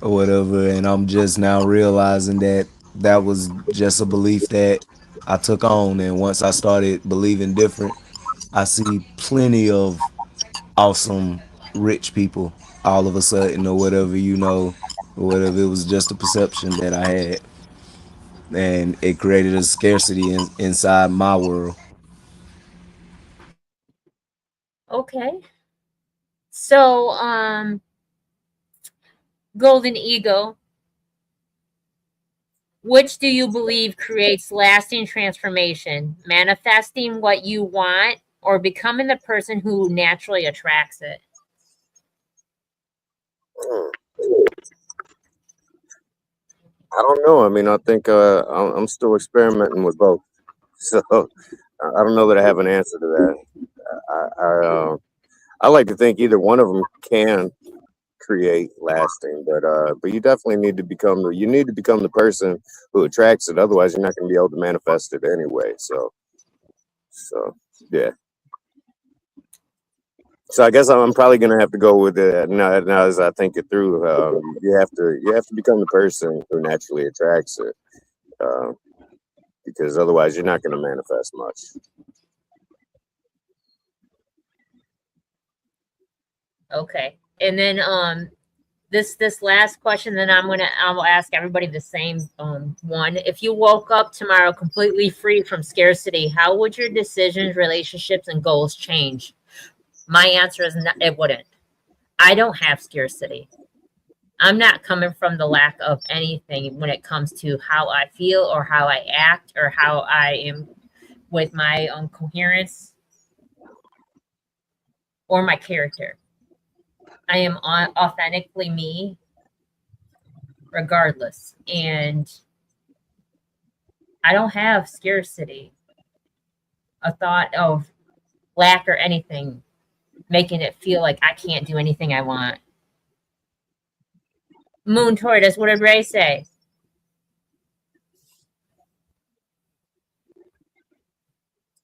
or whatever. And I'm just now realizing that that was just a belief that I took on. And once I started believing different, I see plenty of awesome rich people all of a sudden or whatever, or whatever. It was just a perception that I had, and it created a scarcity inside my world. Okay. So, Golden Eagle, which do you believe creates lasting transformation? Manifesting what you want or becoming the person who naturally attracts it? Hmm. I don't know. I mean, I think I'm still experimenting with both, so I don't know that I have an answer to that. I like to think either one of them can create lasting, but you definitely need to become the person who attracts it. Otherwise, you're not going to be able to manifest it anyway. So yeah. So I guess I'm probably going to have to go with it now as I think it through. You have to become the person who naturally attracts it, uh, because otherwise you're not going to manifest much. Okay. And then this last question, then I'll ask everybody the same one. If you woke up tomorrow completely free from scarcity, how would your decisions, relationships, and goals change? My answer is not, it wouldn't. I don't have scarcity. I'm not coming from the lack of anything when it comes to how I feel or how I act or how I am with my coherence or my character. I am authentically me regardless. And I don't have scarcity, a thought of lack or anything, making it feel like I can't do anything I want. Moon Tortoise, what did Ray say?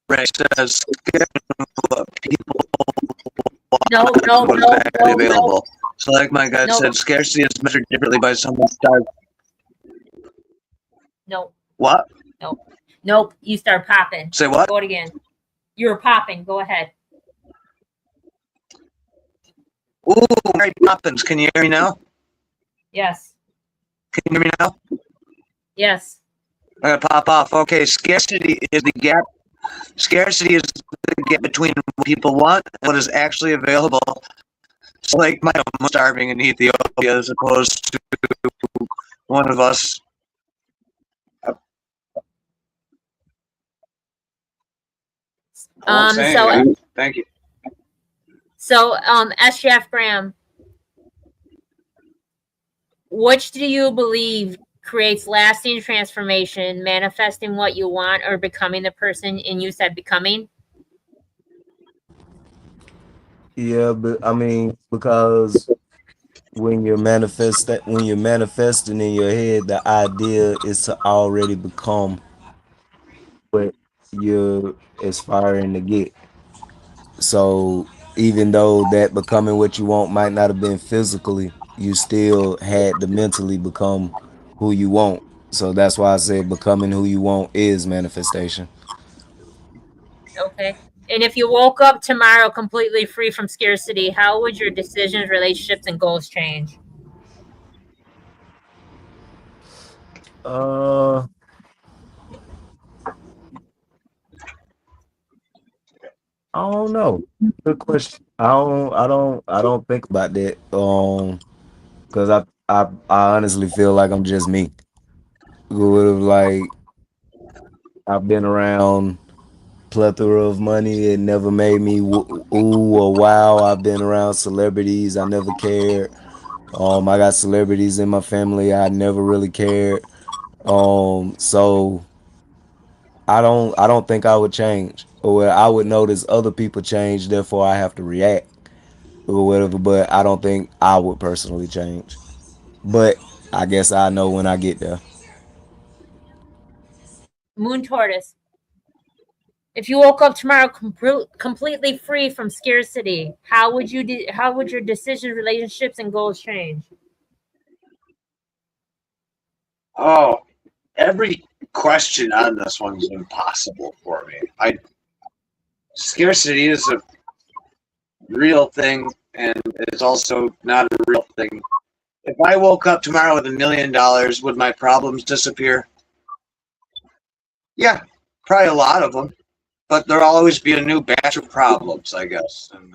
Ray says what people No, what is actually available. So like my guy said, scarcity is measured differently by someone's type. No. What? Nope. You start popping. Say what? Go it again. You were popping. Go ahead. Ooh, Mary Poppins. Can you hear me now? Yes. Can you hear me now? Yes. I'm gonna pop off. Okay, scarcity is the gap. Scarcity is the gap between what people want and what is actually available. So like my mom starving in Ethiopia as opposed to one of us. Thank you. So, SGF Graham, which do you believe creates lasting transformation, manifesting what you want or becoming the person? And you said becoming? Yeah, but I mean, because when you're manifesting in your head, the idea is to already become what you're aspiring to get. So even though that becoming what you want might not have been physically, you still had to mentally become who you want. So that's why I said becoming who you want is manifestation. Okay. And if you woke up tomorrow completely free from scarcity, how would your decisions, relationships, and goals change? Uh, I don't know. Good question. I don't think about that. Because I honestly feel like I'm just me. Would have like I've been around plethora of money. It never made me ooh or wow. I've been around celebrities. I never cared. I got celebrities in my family. I never really cared. So I don't think I would change, or I would notice other people change. Therefore, I have to react or whatever. But I don't think I would personally change. But I guess I know when I get there. Moon Tortoise. If you woke up tomorrow completely free from scarcity, how would your decisions, relationships, and goals change? Oh, every question on this one is impossible for me. Scarcity is a real thing, and it's also not a real thing. If I woke up tomorrow with $1 million, would my problems disappear? Yeah, probably a lot of them, but there'll always be a new batch of problems, I guess. And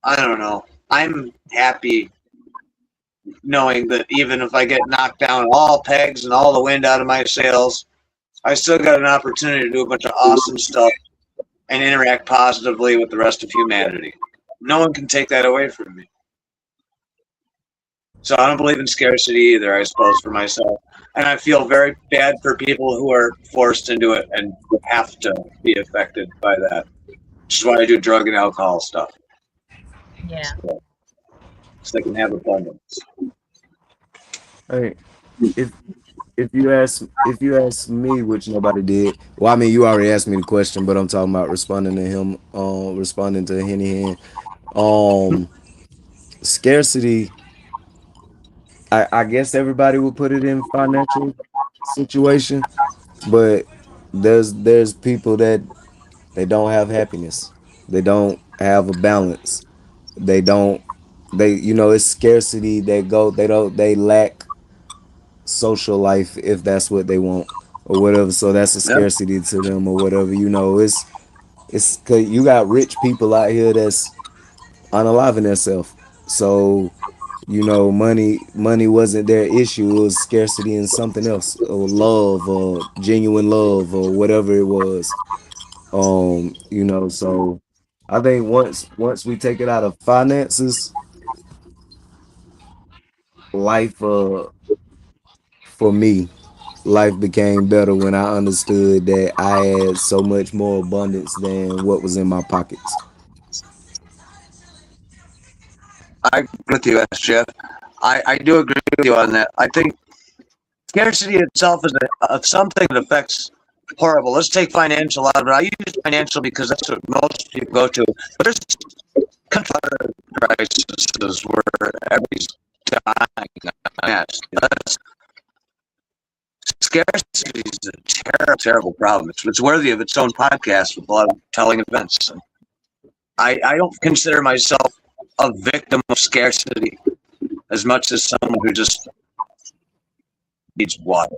I don't know. I'm happy knowing that even if I get knocked down all pegs and all the wind out of my sails, I still got an opportunity to do a bunch of awesome stuff and interact positively with the rest of humanity. No one can take that away from me. So I don't believe in scarcity either, I suppose, for myself. And I feel very bad for people who are forced into it and have to be affected by that. Which is why I do drug and alcohol stuff. Yeah. So they can have abundance. Hey, if you ask me, which nobody did. Well, I mean, you already asked me the question, but I'm talking about responding to him. Responding to Henny Hen. Scarcity. I guess everybody would put it in financial situation, but there's people that they don't have happiness. They don't have a balance. They don't. It's scarcity. They lack social life if that's what they want or whatever. So that's a Yep. scarcity to them or whatever. It's cause you got rich people out here that's unaliving themselves. So money wasn't their issue. It was scarcity in something else, or love, or genuine love, or whatever it was. So I think once we take it out of finances, life for me, life became better when I understood that I had so much more abundance than what was in my pockets. I agree with you, Jeff. I do agree with you on that. I think scarcity itself is something that affects horrible. Let's take financial out of it. I use financial because that's what most people go to. But there's country crises where everybody's dying. Yes, scarcity is a terrible, terrible problem. It's worthy of its own podcast with a lot of telling events. I don't consider myself a victim of scarcity as much as someone who just needs water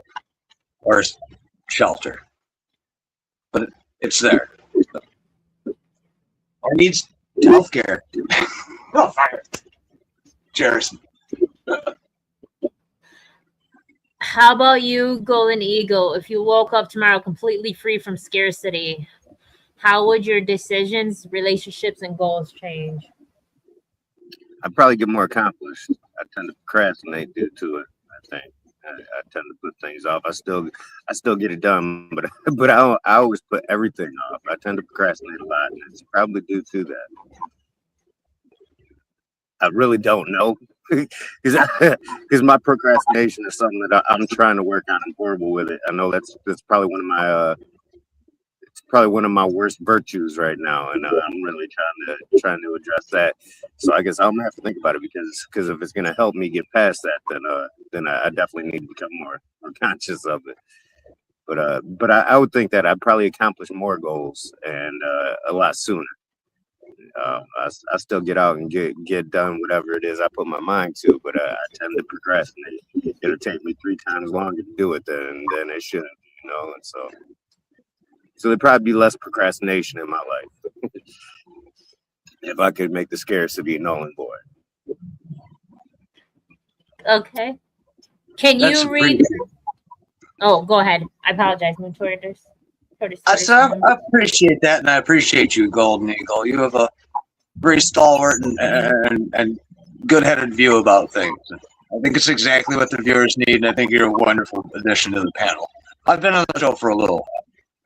or shelter. But it's there. Or needs healthcare. Oh, fire. Cheers. How about you, Golden Eagle? If you woke up tomorrow completely free from scarcity, how would your decisions, relationships, and goals change? I'd probably get more accomplished. I tend to procrastinate due to it. I think I tend to put things off. I still get it done, but I always put everything off. I tend to procrastinate a lot, and it's probably due to that. I really don't know because my procrastination is something that I'm trying to work on. I'm horrible with it. I know that's probably one of my it's probably one of my worst virtues right now, and I'm really trying to address that. So I guess I'm gonna have to think about it because if it's gonna help me get past that, then I definitely need to become more conscious of it. But I would think that I'd probably accomplish more goals and a lot sooner. I still get out and get done whatever it is I put my mind to, but I tend to procrastinate. It'll take me 3 times longer to do it than it should, and so there'd probably be less procrastination in my life if I could make the scarcity null and void. Okay. Can That's you read? Oh, go ahead. I apologize. I appreciate that, and I appreciate you, Golden Eagle. You have a very stalwart and good-headed view about things. I think it's exactly what the viewers need, and I think you're a wonderful addition to the panel. I've been on the show for a little.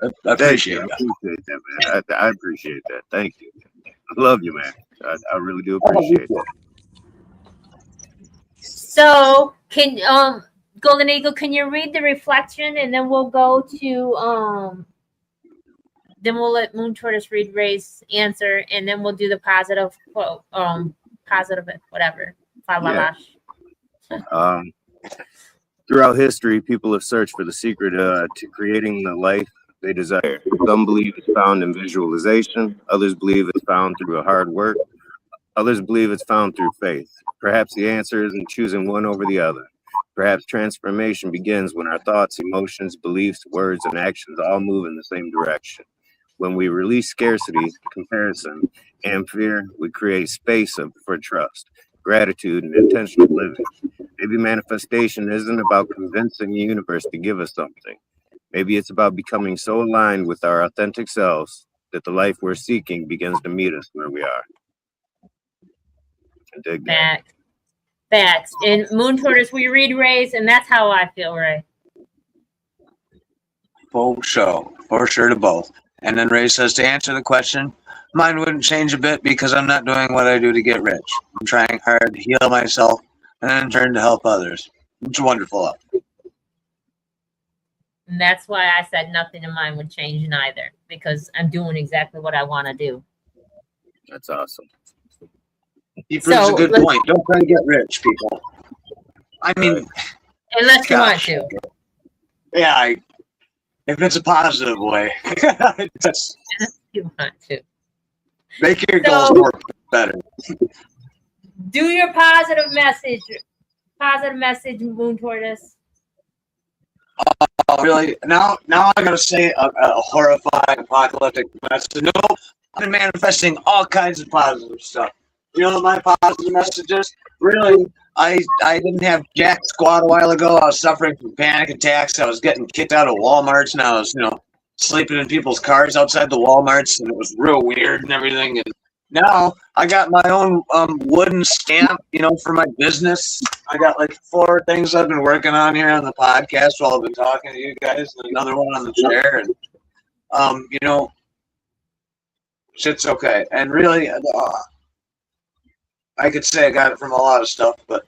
I appreciate it. I appreciate that, man. I appreciate that. Thank you. I love you, man. I really do appreciate that. So, Golden Eagle, can you read the reflection, and then we'll go to Then we'll let Moon Tortoise read Ray's answer, and then we'll do the positive quote, positive whatever. Yeah. Throughout history, people have searched for the secret to creating the life they desire. Some believe it's found in visualization. Others believe it's found through hard work. Others believe it's found through faith. Perhaps the answer isn't choosing one over the other. Perhaps transformation begins when our thoughts, emotions, beliefs, words, and actions all move in the same direction. When we release scarcity, comparison, and fear, we create space for trust, gratitude, and intentional living. Maybe manifestation isn't about convincing the universe to give us something. Maybe it's about becoming so aligned with our authentic selves that the life we're seeking begins to meet us where we are. I dig that. Facts. And Moon Tortoise, we read Ray's, and that's how I feel, Ray. For sure to both. And then Ray says, to answer the question, mine wouldn't change a bit because I'm not doing what I do to get rich. I'm trying hard to heal myself and in turn to help others. It's wonderful. And that's why I said nothing in mine would change neither, because I'm doing exactly what I want to do. That's awesome. He proves a good point. Don't try to get rich, people. I mean, unless you want to. Yeah, if it's a positive way. If you want to. Make your goals more better. Do your positive message. Positive message, Moon Tortoise. Oh, really? Now I gotta say a horrifying apocalyptic message. No, I've been manifesting all kinds of positive stuff. You know what my positive message is? Really, I didn't have jack squat a while ago. I was suffering from panic attacks. I was getting kicked out of Walmarts, and I was, sleeping in people's cars outside the Walmarts, and it was real weird and everything. And now I got my own wooden stamp, for my business. I got like 4 things I've been working on here on the podcast while I've been talking to you guys, and another one on the chair. And shit's okay. And really, I could say I got it from a lot of stuff, but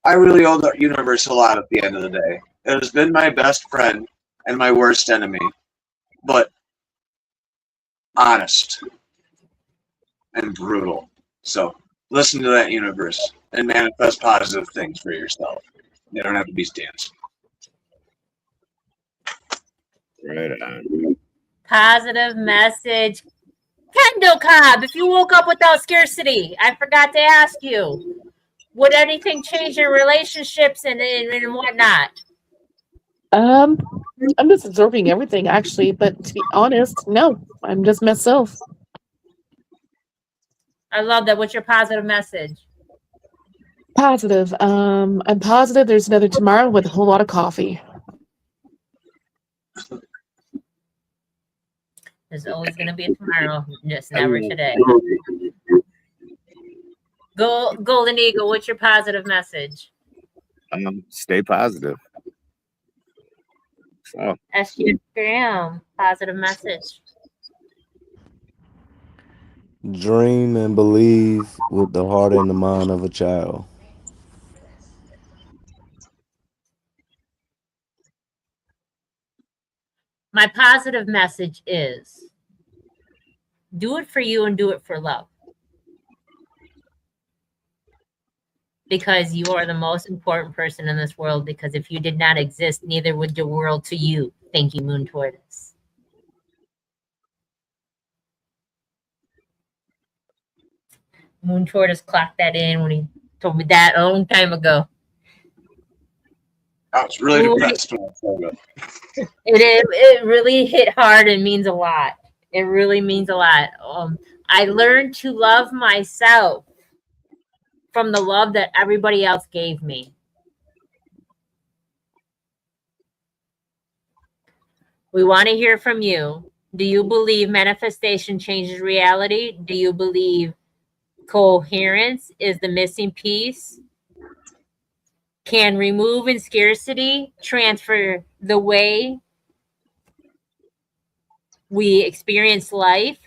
I really owe the universe a lot at the end of the day. It has been my best friend and my worst enemy, but honest and brutal. So listen to that universe and manifest positive things for yourself. They don't have to be stands. Right on. Positive message. Kendall Cobb, if you woke up without scarcity, I forgot to ask you, would anything change your relationships and whatnot? I'm just absorbing everything, actually, but to be honest, no, I'm just myself. I love that. What's your positive message? Positive. I'm positive there's another tomorrow with a whole lot of coffee. There's always going to be a tomorrow, just never today. Golden Eagle, what's your positive message? Stay positive. So. SG Graham, positive message. Dream and believe with the heart and the mind of a child. My positive message is do it for you and do it for love. Because you are the most important person in this world, because if you did not exist, neither would the world to you. Thank you, Moon Tortoise. Moon Tortoise clocked that in when he told me that a long time ago. I was really depressed when I saw that. It really hit hard and means a lot. It really means a lot. I learned to love myself from the love that everybody else gave me. We want to hear from you. Do you believe manifestation changes reality? Do you believe coherence is the missing piece? Can removing scarcity transfer the way we experience life?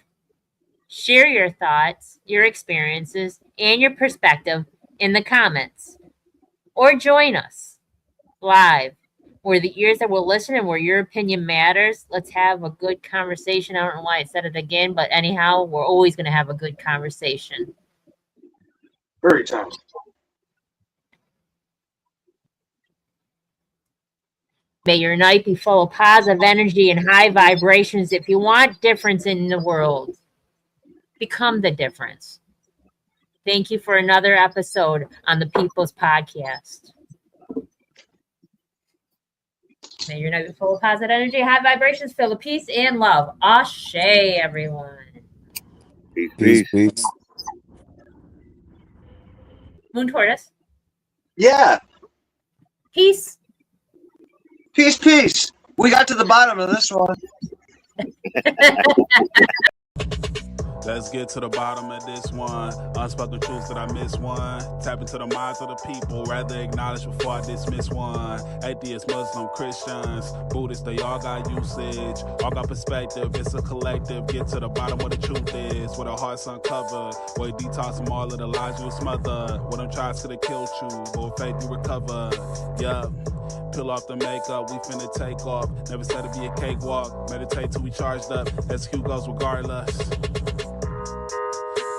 Share your thoughts, your experiences, and your perspective in the comments. Or join us live We're the ears that will listen and where your opinion matters. Let's have a good conversation. I don't know why I said it again, but anyhow, we're always going to have a good conversation. Very time. May your night be full of positive energy and high vibrations. If you want difference in the world, become the difference. Thank you for another episode on the People's Podcast. May your night be full of positive energy, high vibrations, filled with peace and love. Ashe, everyone. Peace, Peace, peace. peace. Moon Tortoise. Yeah. Peace. Peace, peace. We got to the bottom of this one. Let's get to the bottom of this one. Unspoken truths that I miss one. Tap into the minds of the people. Rather acknowledge before I dismiss one. Atheists, Muslim, Christians, Buddhists, they all got usage. All got perspective. It's a collective. Get to the bottom where the truth is. Where the heart's uncovered. Where you detox from all of the lies you smothered. Where them tries could have killed you. But with faith you recover. Yup. Peel off the makeup, we finna take off. Never said it'd be a cakewalk. Meditate till we charged up. Execute goes regardless.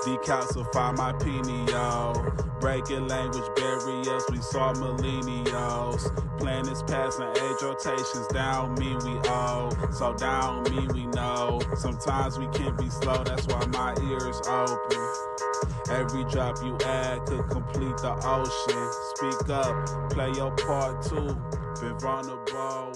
Decalcify my pineal. Breaking language barriers, we saw millennials. Planets passing age rotations, down me we owe. So down me we know. Sometimes we can be slow, that's why my ears open. Every drop you add could complete the ocean. Speak up, play your part too. Been vulnerable.